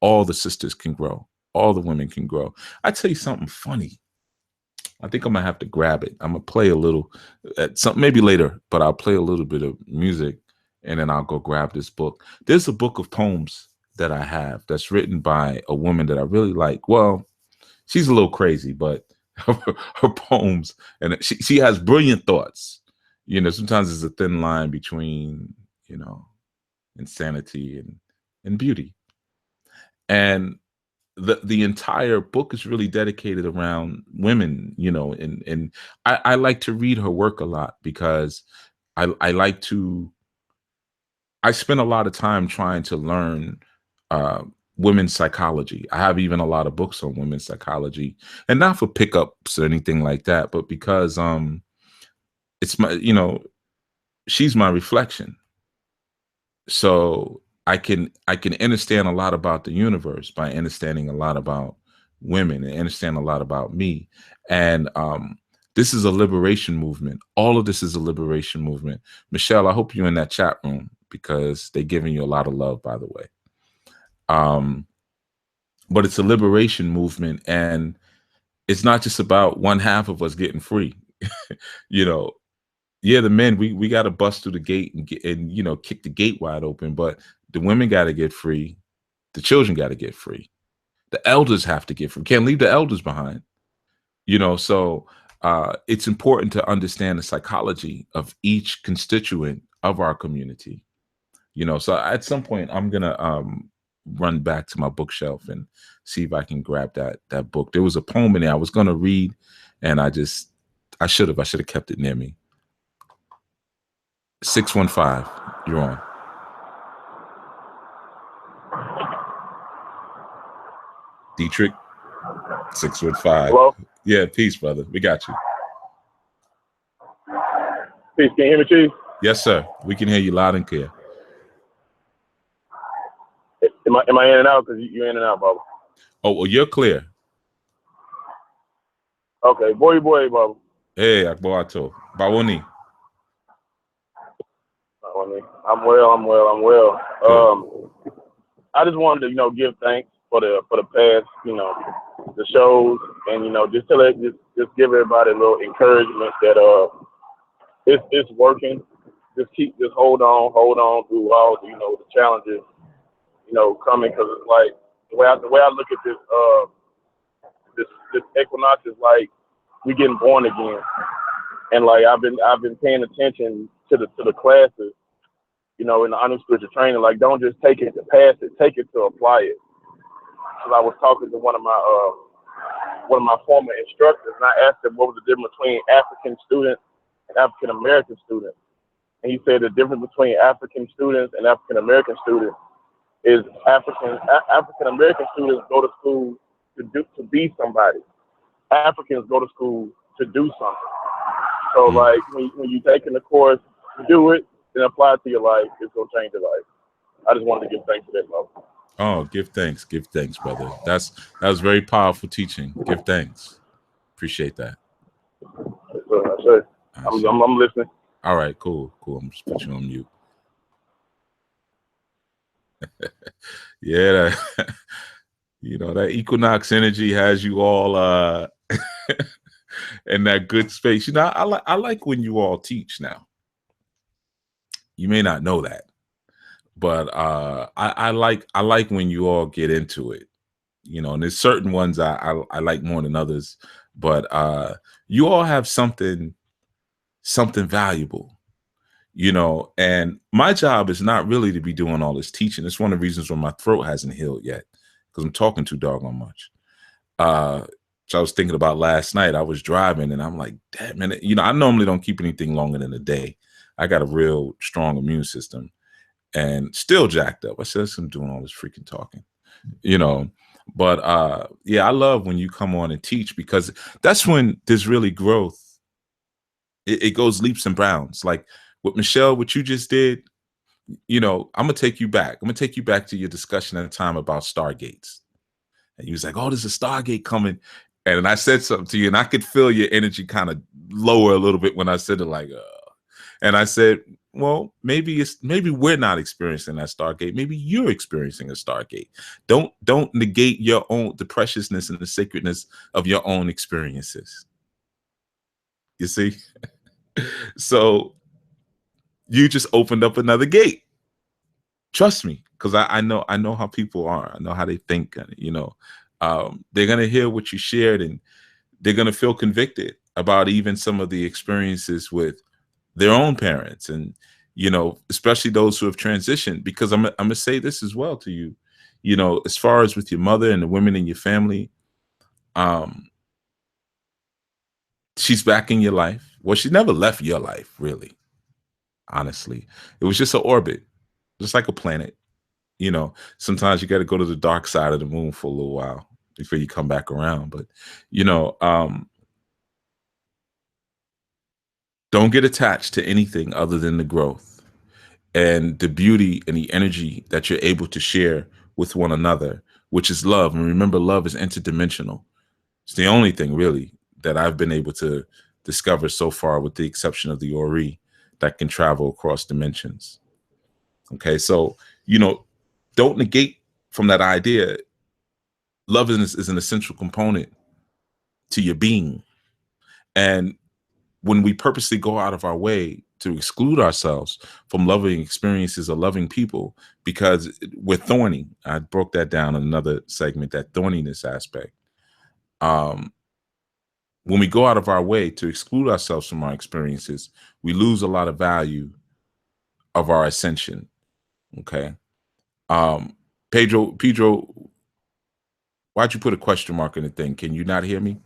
all the sisters can grow, all the women can grow. I tell you something funny. I think I'm gonna have to grab it. I'm gonna play a little, something maybe later, but I'll play a little bit of music, and then I'll go grab this book. There's a book of poems that I have that's written by a woman that I really like. Well, she's a little crazy, but her poems, and she has brilliant thoughts. You know, sometimes there's a thin line between, you know, insanity and beauty. And the entire book is really dedicated around women, you know, and I like to read her work a lot because I like to, I spend a lot of time trying to learn uh, women's psychology. I have even a lot of books on women's psychology, and not for pickups or anything like that, but because it's my, you know, she's my reflection. So I can understand a lot about the universe by understanding a lot about women and understand a lot about me. And this is a liberation movement. All of this is a liberation movement. Michelle, I hope you're in that chat room because they're giving you a lot of love, by the way. But it's a liberation movement, and it's not just about one half of us getting free. You know, yeah, the men, we got to bust through the gate and you know, kick the gate wide open, but the women got to get free. The children got to get free. The elders have to get free. Can't leave the elders behind. You know, so it's important to understand the psychology of each constituent of our community. You know, so at some point I'm gonna run back to my bookshelf and see if I can grab that book. There was a poem in there I was gonna read, and I should have kept it near me. 615, you're on. Dietrich, 615. Hello? Yeah, peace, brother. We got you. Peace. Can you hear me, Chief? Yes, sir. We can hear you loud and clear. Am I in and out? Because you're in and out, Bubba. Oh, well, you're clear. Okay. Boy, Bubba. Hey, Akboato. Bawoni. I'm well. I just wanted to, you know, give thanks for the past, you know, the shows, and, you know, just give everybody a little encouragement that it's working. Just hold on through all the, you know, the challenges, you know, coming, because it's like the way I look at this equinox is like we getting born again, and like I've been paying attention to the classes, you know, in the unspiritual training. Like, don't just take it to pass it, take it to apply it. Because I was talking to one of my former instructors, and I asked him what was the difference between African students and African American students. And he said the difference between African students and African American students is African American students go to school to be somebody. Africans go to school to do something. So like when you taking the course, do it and apply it to your life, it's gonna change your life. I just wanted to give thanks for that, bro. Oh, give thanks, brother. That was very powerful teaching. Give thanks. Appreciate that. I'm listening. All right, cool. I'm just put you on mute. Yeah, you know, that equinox energy has you all and that good space. You know, I like when you all teach now. You may not know that, but I like when you all get into it. You know, and there's certain ones I like more than others, but you all have something valuable, you know. And my job is not really to be doing all this teaching. It's one of the reasons why my throat hasn't healed yet, because I'm talking too doggone much. So I was thinking about last night. I was driving and I'm like, damn, man, you know, I normally don't keep anything longer than a day. I got a real strong immune system and still jacked up. I said, I'm doing all this freaking talking, you know. But yeah, I love when you come on and teach, because that's when there's really growth. It goes leaps and bounds. Like with Michelle, what you just did, you know, I'm gonna take you back. I'm gonna take you back to your discussion at the time about stargates. And you was like, oh, there's a Stargate coming. And I said something to you, and I could feel your energy kind of lower a little bit when I said it, like, and I said, well, maybe we're not experiencing that Stargate. Maybe you're experiencing a Stargate. Don't negate the preciousness and the sacredness of your own experiences. You see? So you just opened up another gate. Trust me, because I know how people are. I know how they think. You know, they're gonna hear what you shared, and they're gonna feel convicted about even some of the experiences with their own parents, and you know, especially those who have transitioned. Because I'm gonna say this as well to you. You know, as far as with your mother and the women in your family, she's back in your life. Well, she never left your life, really. Honestly, it was just an orbit, just like a planet. You know, sometimes you got to go to the dark side of the moon for a little while before you come back around. But, you know, don't get attached to anything other than the growth and the beauty and the energy that you're able to share with one another, which is love. And remember, love is interdimensional. It's the only thing really that I've been able to discover so far, with the exception of the Ori, that can travel across dimensions. Okay, so, don't negate from that idea. Love is an essential component to your being. And when we purposely go out of our way to exclude ourselves from loving experiences or loving people, because we're thorny. I broke that down in another segment, that thorniness aspect. When we go out of our way to exclude ourselves from our experiences, we lose a lot of value of our ascension. Okay. Pedro, why'd you put a question mark in the thing? Can you not hear me?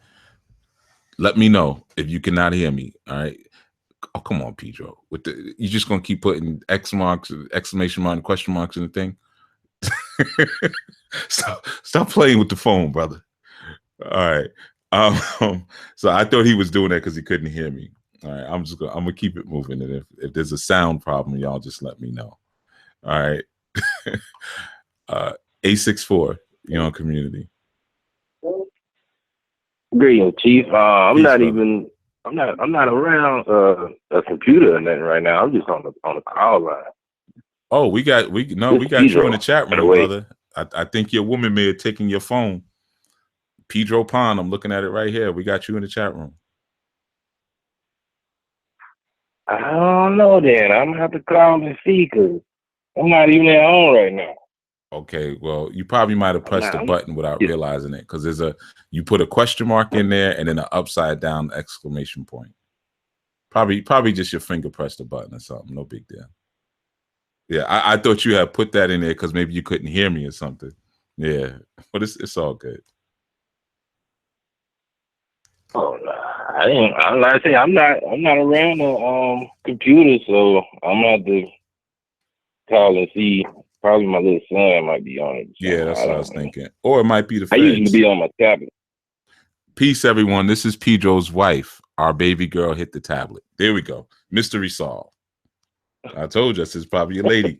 Let me know if you cannot hear me. All right. Oh, come on, Pedro. You just gonna keep putting X marks, exclamation mark, and question marks in the thing? Stop playing with the phone, brother. All right. So I thought he was doing that because he couldn't hear me. All right. I'm gonna keep it moving. And if there's a sound problem, y'all just let me know. All right. 864, you're on community. Greetings, Chief. I'm Peace, not brother. even. I'm not around a computer or nothing right now. I'm just on the call line. Oh, we got you in the chat room, brother. I think your woman may have taken your phone. Pedro Pond, I'm looking at it right here. We got you in the chat room. I don't know then. I'm gonna have to call and see, because I'm not even at home right now. Okay, well, you probably might have pressed the button without realizing it, because you put a question mark in there and then an upside down exclamation point. Probably just your finger pressed the button or something. No big deal. Yeah, I thought you had put that in there because maybe you couldn't hear me or something. Yeah, but it's all good. Oh no, I didn't. Like I say, I'm not around the computer, so I'm gonna have to call and see. Probably my little son might be on it. Yeah, that's what I was thinking. Or it might be the I feds. usually be on my tablet. Peace, everyone. This is Pedro's wife. Our baby girl hit the tablet. There we go. Mystery solved. I told you, this is probably a lady.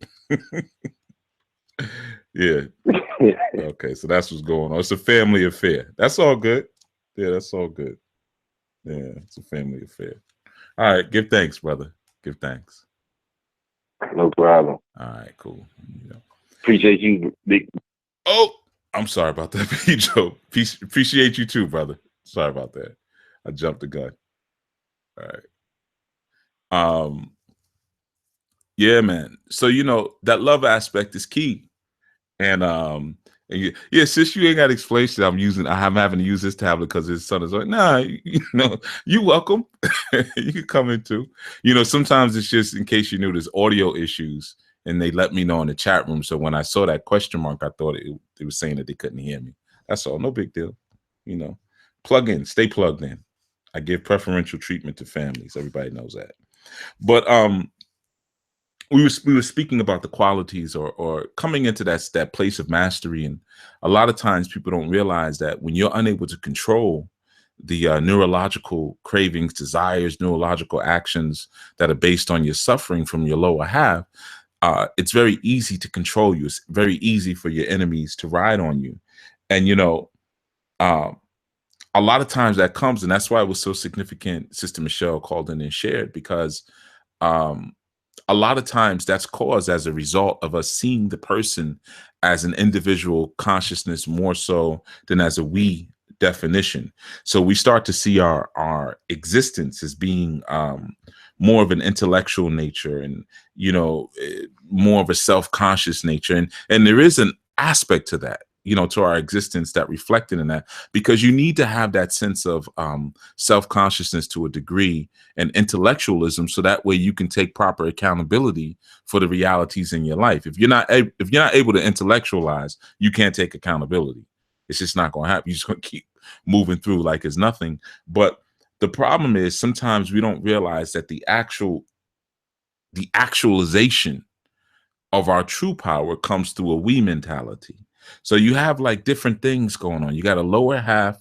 Yeah. Okay, so that's what's going on. It's a family affair. That's all good. Yeah, that's all good. Yeah, it's a family affair. All right, give thanks, brother. Give thanks. No problem. All right, cool. Appreciate you, big. Oh, I'm sorry about that, Pedro. Appreciate you too, brother. Sorry about that. I jumped the gun. All right. Yeah, man. So that love aspect is key. And yeah, sis, you ain't got to explain shit. I'm having to use this tablet because his son is like, nah, you welcome. You can come in too. Sometimes it's just, in case you knew, there's audio issues, and they let me know in the chat room. So when I saw that question mark, I thought it was saying that they couldn't hear me. That's all. No big deal. Plug in, stay plugged in. I give preferential treatment to families. Everybody knows that. But we were speaking about the qualities or coming into that place of mastery, and a lot of times people don't realize that when you're unable to control the neurological cravings, desires, neurological actions that are based on your suffering from your lower half, it's very easy to control you. It's very easy for your enemies to ride on you. And a lot of times that comes, and that's why it was so significant. Sister Michelle called in and shared, because a lot of times that's caused as a result of us seeing the person as an individual consciousness more so than as a we definition. So we start to see our existence as being more of an intellectual nature, and more of a self-conscious nature, and there is an aspect to that, to our existence that reflected in that, because you need to have that sense of self-consciousness to a degree, and intellectualism, so that way you can take proper accountability for the realities in your life. If you're not able to intellectualize, you can't take accountability. It's just not going to happen. You're just going to keep moving through like it's nothing. But the problem is, sometimes we don't realize that the actualization of our true power comes through a we mentality. So you have like different things going on. You got a lower half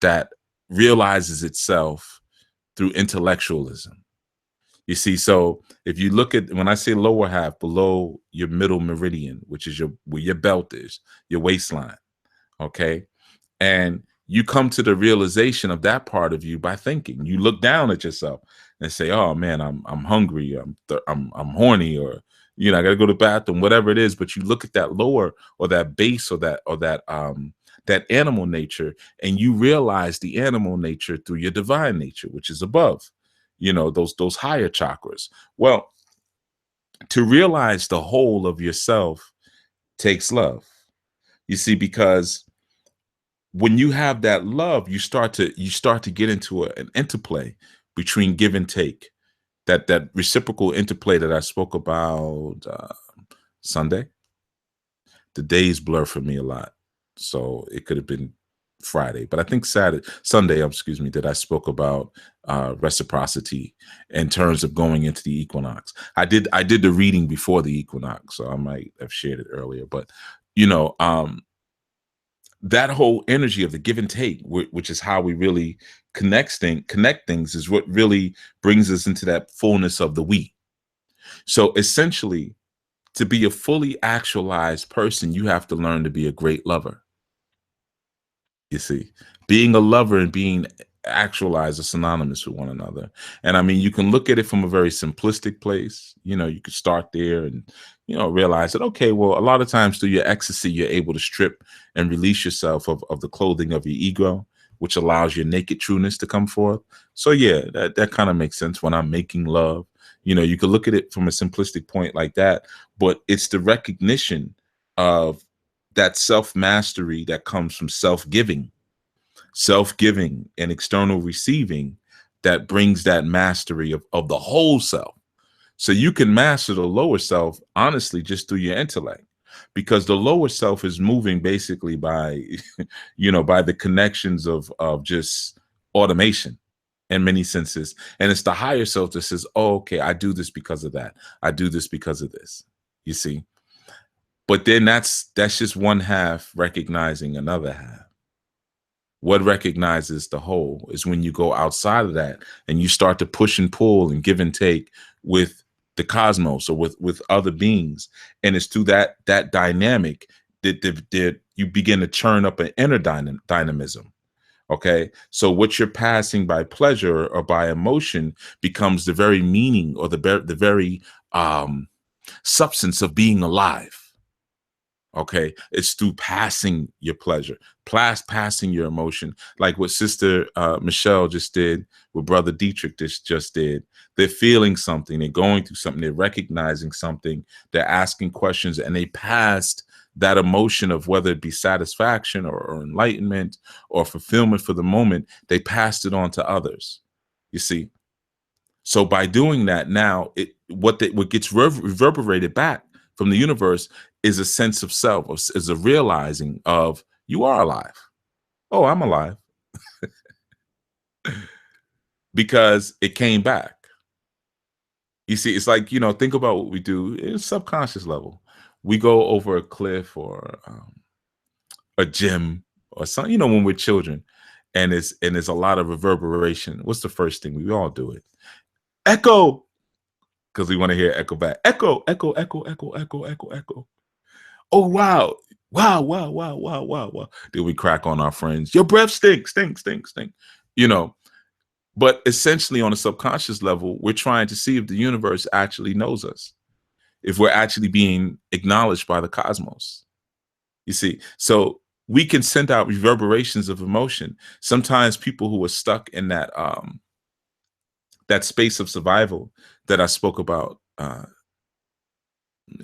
that realizes itself through intellectualism. You see, so if you look at, when I say lower half, below your middle meridian, which is where your belt is, your waistline, okay? And you come to the realization of that part of you by thinking. You look down at yourself and say, "Oh man, I'm hungry, I'm horny, or I got to go to the bathroom," whatever it is. But you look at that lower, or that base, or that animal nature, and you realize the animal nature through your divine nature, which is above, those higher chakras. Well, to realize the whole of yourself takes love. You see, because when you have that love, you start to get into an interplay between give and take, that reciprocal interplay that I spoke about Sunday. The days blur for me a lot, so it could have been Friday, but I think Sunday, that I spoke about reciprocity in terms of going into the equinox. I did the reading before the equinox, so I might have shared it earlier, but that whole energy of the give and take, which is how we really connect things, is what really brings us into that fullness of the we. So essentially, to be a fully actualized person, you have to learn to be a great lover. You see, being a lover and being actualized are synonymous with one another. And I mean, you can look at it from a very simplistic place. You could start there and, realize that, okay, well, a lot of times through your ecstasy, you're able to strip and release yourself of the clothing of your ego, which allows your naked trueness to come forth. So yeah, that kind of makes sense when I'm making love. You could look at it from a simplistic point like that, but it's the recognition of that self-mastery that comes from self-giving and external receiving, that brings that mastery of the whole self. So you can master the lower self, honestly, just through your intellect, because the lower self is moving basically by, by the connections of just automation in many senses. And it's the higher self that says, oh, okay, I do this because of that. I do this because of this, you see. But then that's just one half recognizing another half. What recognizes the whole is when you go outside of that and you start to push and pull and give and take with the cosmos or with other beings. And it's through that dynamic that you begin to churn up an inner dynamism. Okay. So what you're passing by pleasure or by emotion becomes the very meaning or the very substance of being alive. Okay, it's through passing your pleasure, passing your emotion, like what Sister Michelle just did, what Brother Dietrich just did. They're feeling something, they're going through something, they're recognizing something, they're asking questions, and they passed that emotion of whether it be satisfaction or enlightenment or fulfillment for the moment. They passed it on to others. You see, so by doing that, now what gets reverberated back from the universe is a sense of self, is a realizing of you are alive. Oh, I'm alive. Because it came back. You see, it's like, think about what we do in a subconscious level. We go over a cliff or a gym or something, when we're children, and it's a lot of reverberation. What's the first thing? We all do it. Echo, because we want to hear echo back. Echo, echo, echo, echo, echo, echo, echo. Oh, wow. Wow, wow, wow, wow, wow, wow. Then we crack on our friends. Your breath stinks, stink, stink, stink. But essentially on a subconscious level, we're trying to see if the universe actually knows us, if we're actually being acknowledged by the cosmos. You see, so we can send out reverberations of emotion. Sometimes people who are stuck in that space of survival that I spoke about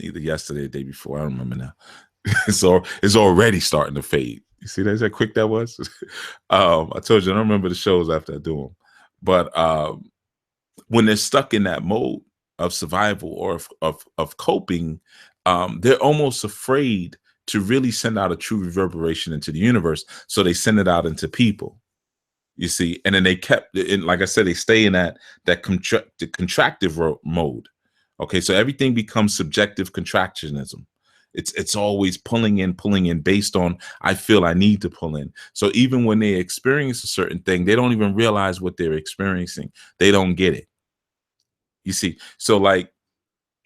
either yesterday or the day before, I don't remember now. So it's already starting to fade. You see that? Is that quick that was? I told you I don't remember the shows after I do them. But when they're stuck in that mode of survival or of coping, they're almost afraid to really send out a true reverberation into the universe. So they send it out into people. You see, and then they kept, like I said, they stay in that contractive mode. Okay, so everything becomes subjective contractionism. It's always pulling in based on I feel I need to pull in. So even when they experience a certain thing, they don't even realize what they're experiencing. They don't get it. You see, so like,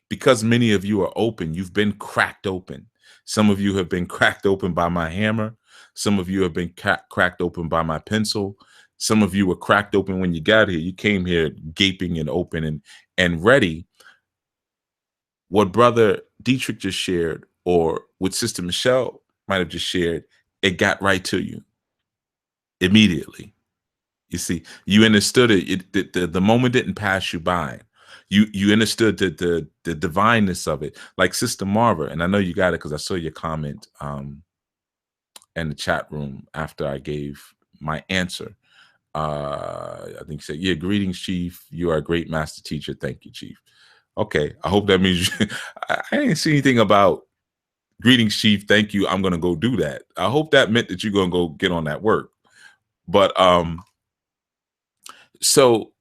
because many of you are open, you've been cracked open. Some of you have been cracked open by my hammer. Some of you have been cracked open by my pencil. Some of you were cracked open when you got here. You came here gaping and open and ready. What Brother Dietrich just shared, or what Sister Michelle might have just shared, it got right to you immediately. You see, you understood it. The moment didn't pass you by. You understood the divineness of it, like Sister Marva. And I know you got it because I saw your comment in the chat room after I gave my answer. I think you said, "Yeah, greetings, Chief. You are a great master teacher. Thank you, Chief." Okay, I hope that means I didn't see anything about greetings, Chief. Thank you. I'm gonna go do that. I hope that meant that you're gonna go get on that work. But so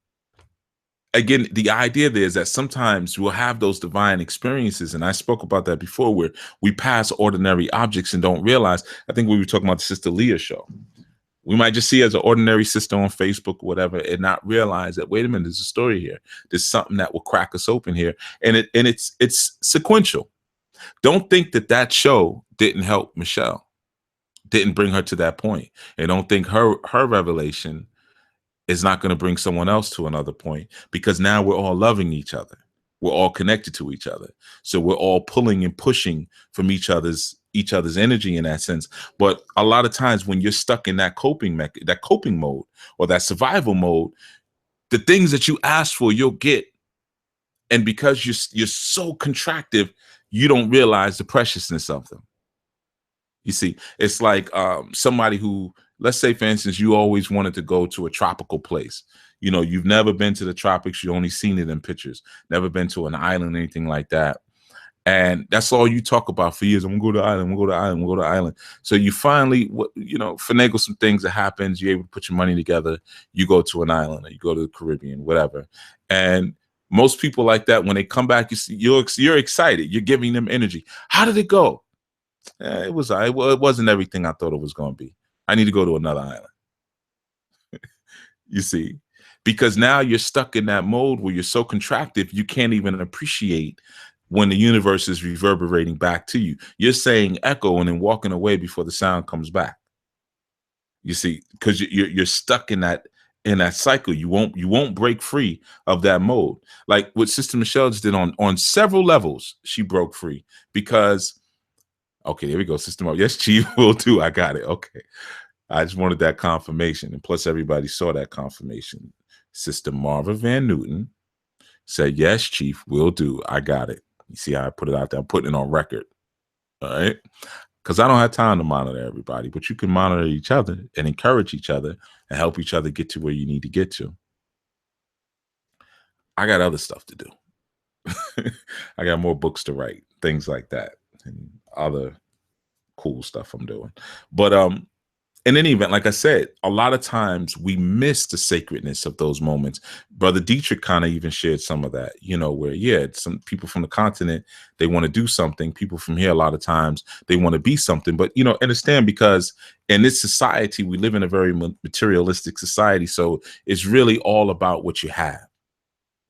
again, the idea there is that sometimes we'll have those divine experiences, and I spoke about that before, where we pass ordinary objects and don't realize. I think we were talking about the Sister Leah show. We might just see as an ordinary sister on Facebook or whatever, and not realize that, wait a minute, there's a story here. There's something that will crack us open here, and it's sequential. Don't think that show didn't help Michelle, didn't bring her to that point, and don't think her revelation is not going to bring someone else to another point, because now we're all loving each other. We're all connected to each other. So we're all pulling and pushing from each other's energy in that sense. But a lot of times when you're stuck in that coping mode or that survival mode, the things that you ask for, you'll get. And because you're so contractive, you don't realize the preciousness of them. You see, it's like somebody who, let's say, for instance, you always wanted to go to a tropical place. You've never been to the tropics. You've only seen it in pictures, never been to an island, anything like that. And that's all you talk about for years. I'm going to go to the island, we'll go to the island, we'll go to the island. So you finally, finagle some things that happens. You're able to put your money together. You go to an island or you go to the Caribbean, whatever. And most people like that, when they come back, you're excited. You're giving them energy. How did it go? It wasn't everything I thought it was going to be. I need to go to another island. You see, because now you're stuck in that mode where you're so contractive, you can't even appreciate when the universe is reverberating back to you. You're saying echo and then walking away before the sound comes back. You see, because you're stuck in that cycle. You won't break free of that mode. Like what Sister Michelle just did on several levels, she broke free because Okay, there we go. Sister Marva. Yes, Chief, will do. I got it. Okay. I just wanted that confirmation. And plus, everybody saw that confirmation. Sister Marva Van Newton said, yes, Chief, will do. I got it. You see how I put it out there? I'm putting it on record. All right. Because I don't have time to monitor everybody, but you can monitor each other and encourage each other and help each other get to where you need to get to. I got other stuff to do. I got more books to write, things like that, and other cool stuff I'm doing. But in any event, like I said, a lot of times we miss the sacredness of those moments. Brother Dietrich kind of even shared some of that, where, some people from the continent, they want to do something. People from here, a lot of times, they want to be something. But, understand, because in this society, we live in a very materialistic society. So it's really all about what you have.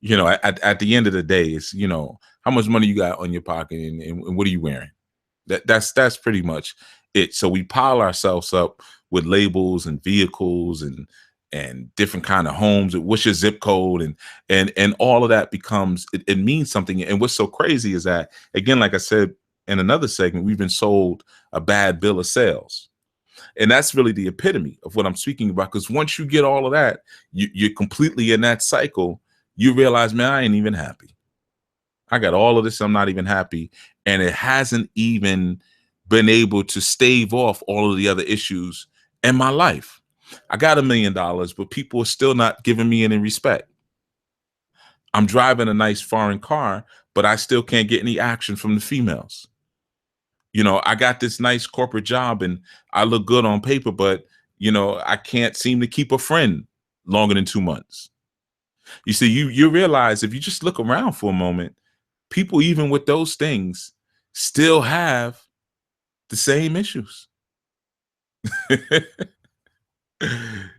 At the end of the day, it's, how much money you got on your pocket and what are you wearing? That's pretty much it. So we pile ourselves up with labels and vehicles and different kind of homes. What's your zip code? And all of that becomes, it means something. And what's so crazy is that, again, like I said in another segment, we've been sold a bad bill of sales. And that's really the epitome of what I'm speaking about. Because once you get all of that, you're completely in that cycle. You realize, man, I ain't even happy. I got all of this. I'm not even happy. And it hasn't even been able to stave off all of the other issues in my life. I got $1 million, but people are still not giving me any respect. I'm driving a nice foreign car, but I still can't get any action from the females. I got this nice corporate job and I look good on paper, but, I can't seem to keep a friend longer than 2 months. You see, you realize if you just look around for a moment, people, even with those things, still have the same issues.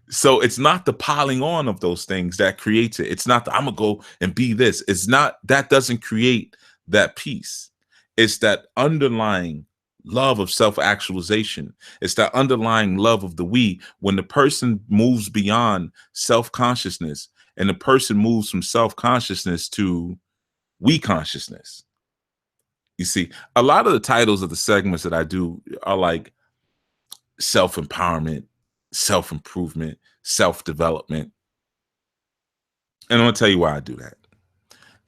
So it's not the piling on of those things that creates it. It's not I'm gonna go and be this. It's not, that doesn't create that peace. It's that underlying love of self-actualization. It's that underlying love of the we. When the person moves beyond self-consciousness and the person moves from self-consciousness to we consciousness. You see, a lot of the titles of the segments that I do are like self-empowerment, self-improvement, self-development. And I'm gonna tell you why I do that.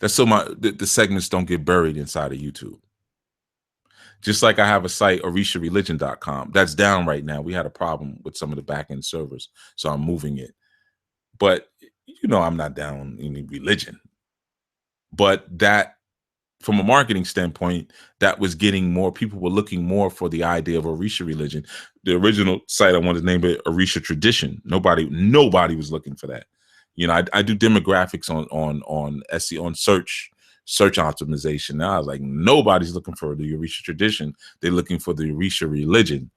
That's so the segments don't get buried inside of YouTube. Just like I have a site, orishareligion.com, that's down right now. We had a problem with some of the back-end servers, so I'm moving it. But I'm not down any religion. But that, from a marketing standpoint, that was getting more, people were looking more for the idea of Orisha religion. The original site, I wanted to name it Orisha Tradition. Nobody was looking for that. I do demographics on SEO, on search optimization. Now I was like, nobody's looking for the Orisha Tradition. They're looking for the Orisha religion.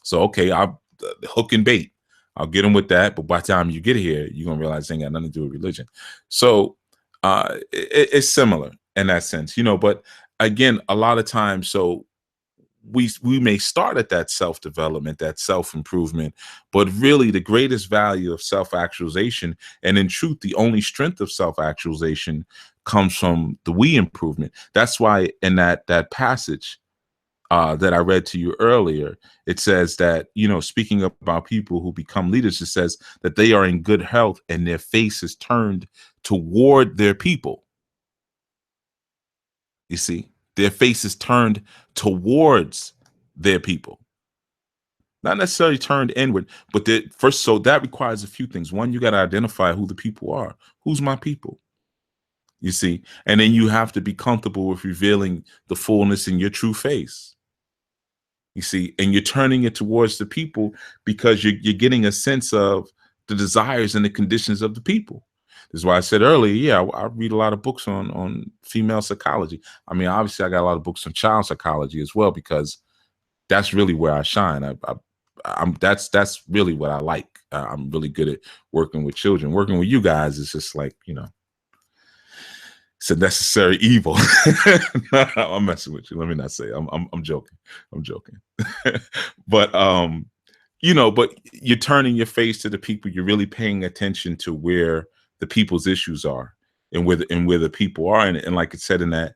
So, okay, I'll hook and bait. I'll get them with that. But by the time you get here, you're going to realize it ain't got nothing to do with religion. So it's similar in that sense, but again, a lot of times, so we may start at that self-development, that self-improvement, but really the greatest value of self-actualization, and in truth, the only strength of self-actualization comes from the we improvement. That's why in that passage that I read to you earlier, it says that, speaking about people who become leaders, it says that they are in good health and their face is turned toward their people. You see, their face is turned towards their people, not necessarily turned inward, but first. So that requires a few things. One, you got to identify who the people are. Who's my people? You see, and then you have to be comfortable with revealing the fullness in your true face. You see, and you're turning it towards the people because you're getting a sense of the desires and the conditions of the people. This is why I said earlier, I read a lot of books on female psychology. I mean, obviously, I got a lot of books on child psychology as well, because that's really where I shine. That's really what I like. I'm really good at working with children. Working with you guys is just like, it's a necessary evil. I'm messing with you. Let me not say. I'm joking. I'm joking. But but you're turning your face to the people. You're really paying attention to where the people's issues are and where the people are. And like it said in that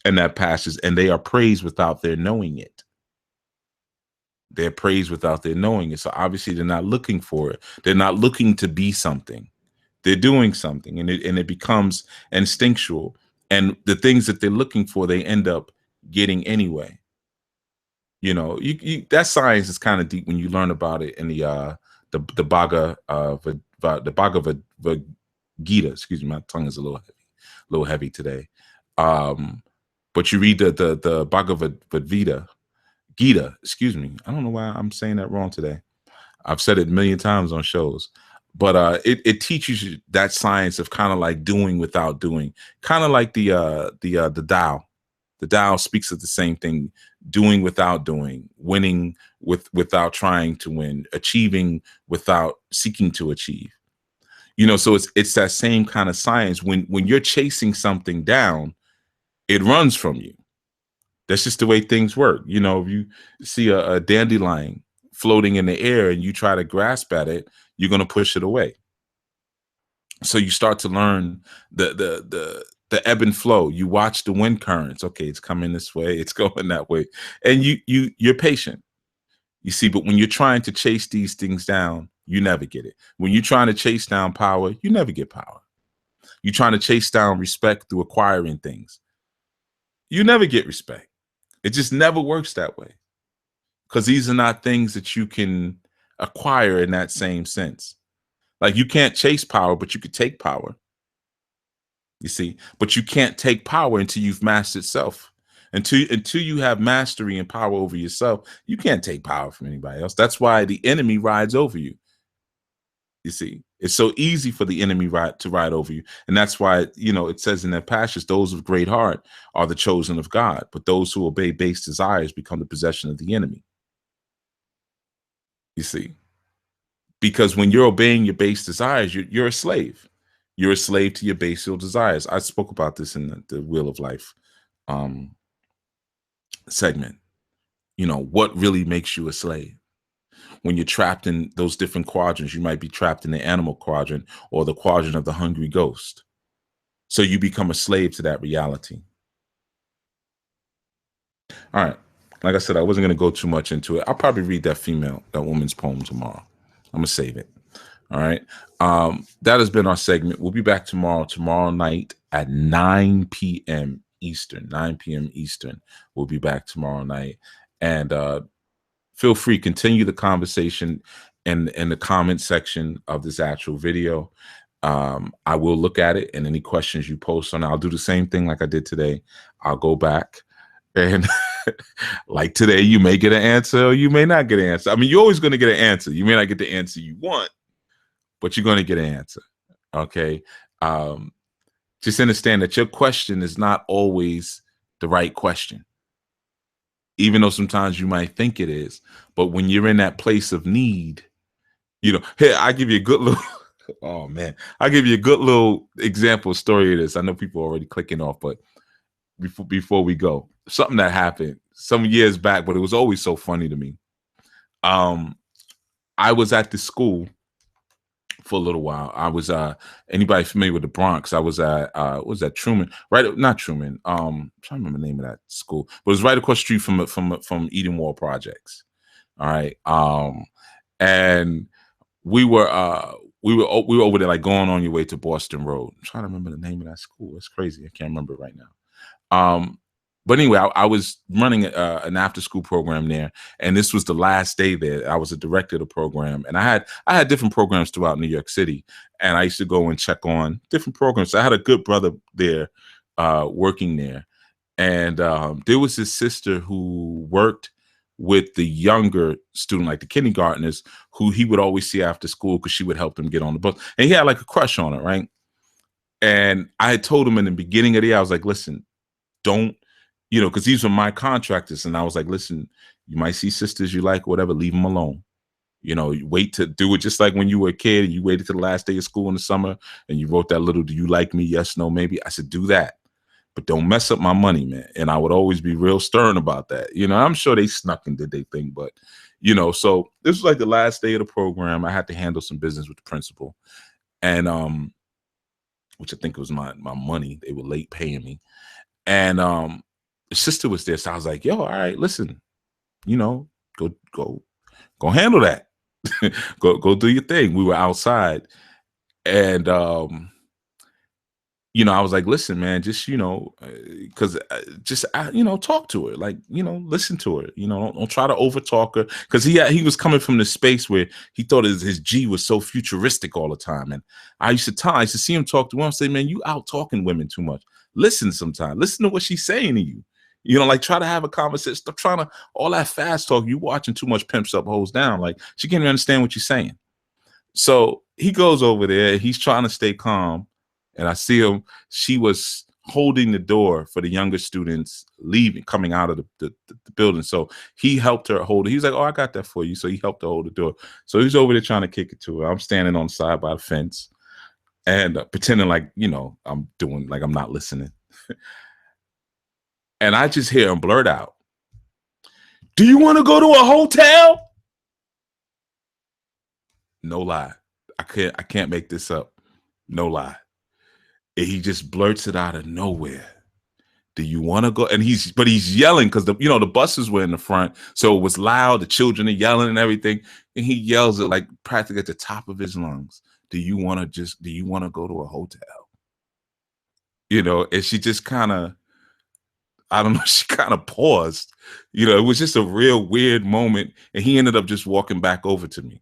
and that passes, and they are praised without their knowing it. They're praised without their knowing it. So obviously they're not looking for it. They're not looking to be something. They're doing something, and it becomes instinctual. And the things that they're looking for, they end up getting anyway. You know, that science is kind of deep when you learn about it in the Bhagavad Gita. Excuse me, my tongue is a little heavy today. But you read the Bhagavad Gita. Excuse me. I don't know why I'm saying that wrong today. I've said it a million times on shows, but it teaches you that science of kind of like doing without doing, kind of like the Tao. The Tao speaks of the same thing: doing without doing, winning without trying to win, achieving without seeking to achieve. You know, so it's that same kind of science. When you're chasing something down, it runs from you. That's just the way things work. You know, if you see a dandelion floating in the air and you try to grasp at it, you're going to push it away. So you start to learn the ebb and flow. You watch the wind currents. Okay, it's coming this way, it's going that way, and you're patient. You see, but when you're trying to chase these things down, you never get it. When you're trying to chase down power, you never get power. You're trying to chase down respect through acquiring things, you never get respect. It just never works that way, because these are not things that you can acquire in that same sense. Like, you can't chase power, but you could take power. You see, but you can't take power until you've mastered self. Until you have mastery and power over yourself, you can't take power from anybody else. That's why the enemy rides over you. You see, it's so easy for the enemy to ride over you. And that's why, you know, it says in that passage, those of great heart are the chosen of God, but those who obey base desires become the possession of the enemy. You see, because when you're obeying your base desires, you're a slave. You're a slave to your basic desires. I spoke about this in the Wheel of Life segment. You know, what really makes you a slave? When you're trapped in those different quadrants, you might be trapped in the animal quadrant or the quadrant of the hungry ghost. So you become a slave to that reality. All right. Like I said, I wasn't going to go too much into it. I'll probably read that woman's poem tomorrow. I'm going to save it. All right. That has been our segment. We'll be back tomorrow night at 9 p.m. Eastern. 9 p.m. Eastern. We'll be back tomorrow night. And feel free, continue the conversation in the comment section of this actual video. I will look at it, and any questions you post on it, I'll do the same thing like I did today. I'll go back, and like today, you may get an answer or you may not get an answer. I mean, you're always going to get an answer. You may not get the answer you want, but you're going to get an answer. Okay. Just understand that your question is not always the right question, even though sometimes you might think it is. But when you're in that place of need, you know, here, I give you a good little, oh man, I'll give you a good little example story of this. I know people are already clicking off, but before we go, something that happened some years back, but it was always so funny to me. I was at the school for a little while. I was anybody familiar with the Bronx? I was at what was that, Truman? Right, not Truman. I'm trying to remember the name of that school, but it was right across the street from Eden Wall Projects. All right. And we were over there, like going on your way to Boston Road. I'm trying to remember the name of that school. It's crazy. I can't remember it right now. But anyway, I was running an after-school program there, and this was the last day there. I was a director of the program, and I had different programs throughout New York City, and I used to go and check on different programs. So I had a good brother there working there, and there was this sister who worked with the younger student, like the kindergartners, who he would always see after school because she would help them get on the bus, and he had like a crush on her, right? And I had told him in the beginning of the year, I was like, listen, don't. You know, because these were my contractors. And I was like, listen, you might see sisters you like, whatever, leave them alone. You know, you wait to do it just like when you were a kid and you waited till the last day of school in the summer and you wrote that little, do you like me? Yes, no, maybe. I said, do that. But don't mess up my money, man. And I would always be real stern about that. You know, I'm sure they snuck and did their thing. But, you know, so this was like the last day of the program. I had to handle some business with the principal. And which I think was my money. They were late paying me. And sister was there. So I was like, yo, all right, listen, you know, go handle that. go do your thing. We were outside, and you know, I was like, listen, man, just, you know, because just, you know, talk to her, like, you know, listen to her, you know, don't try to overtalk her. Because he was coming from this space where he thought his G was so futuristic all the time. And I used to see him talk to women, say, man, you out talking women too much. Listen sometime. Listen to what she's saying to you. You know, like, try to have a conversation. Stop trying to, all that fast talk. You watching too much Pimps Up, Hoes Down. Like, she can't even understand what you're saying. So he goes over there. He's trying to stay calm. And I see him, she was holding the door for the younger students leaving, coming out of the building. So he helped her hold it. He's like, oh, I got that for you. So he helped her hold the door. So he's over there trying to kick it to her. I'm standing on the side by the fence and pretending like, you know, I'm doing like I'm not listening. And I just hear him blurt out, do you want to go to a hotel? No lie. I can't make this up. No lie. And he just blurts it out of nowhere. Do you want to go? And he's yelling because the buses were in the front, so it was loud. The children are yelling and everything, and he yells it like practically at the top of his lungs. Do you want to go to a hotel? You know, and she just kind of, I don't know, she kind of paused. You know, it was just a real weird moment, and he ended up just walking back over to me,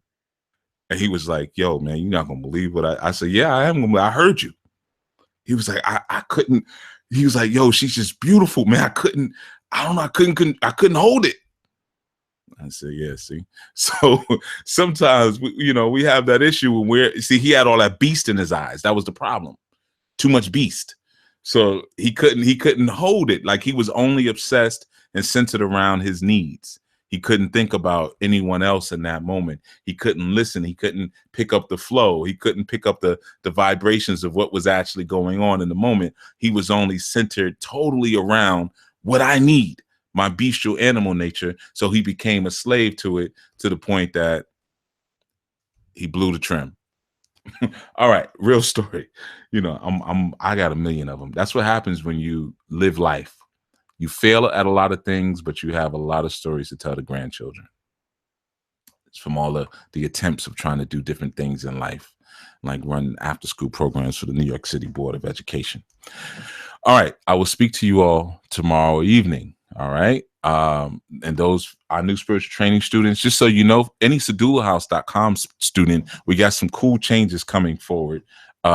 and he was like, "Yo, man, you're not gonna believe what I said." Yeah, I am. I heard you. He was like, I couldn't. He was like, yo, she's just beautiful, man. I couldn't hold it. I said, yeah, see. So sometimes we have that issue when he had all that beast in his eyes. That was the problem. Too much beast. So he couldn't hold it. Like, he was only obsessed and centered around his needs. He couldn't think about anyone else in that moment. He couldn't listen. He couldn't pick up the flow. He couldn't pick up the vibrations of what was actually going on in the moment. He was only centered totally around what I need, my bestial animal nature. So he became a slave to it, to the point that he blew the trim. All right, real story. You know, I got a million of them. That's what happens when you live life. You fail at a lot of things, but you have a lot of stories to tell the grandchildren. It's from all the attempts of trying to do different things in life, like run after-school programs for the New York City Board of Education. All right, I will speak to you all tomorrow evening. All right, and those our new spiritual training students, just so you know, any sedulahouse.com student, we got some cool changes coming forward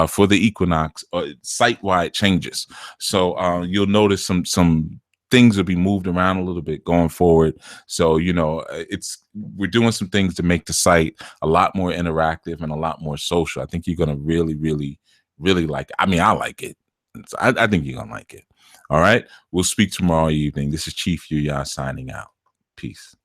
for the equinox, site-wide changes. So you'll notice some things will be moved around a little bit going forward. So, you know, we're doing some things to make the site a lot more interactive and a lot more social. I think you're going to really, really, really like it. I mean, I like it. I think you're going to like it. All right. We'll speak tomorrow evening. This is Chief Yuya signing out. Peace.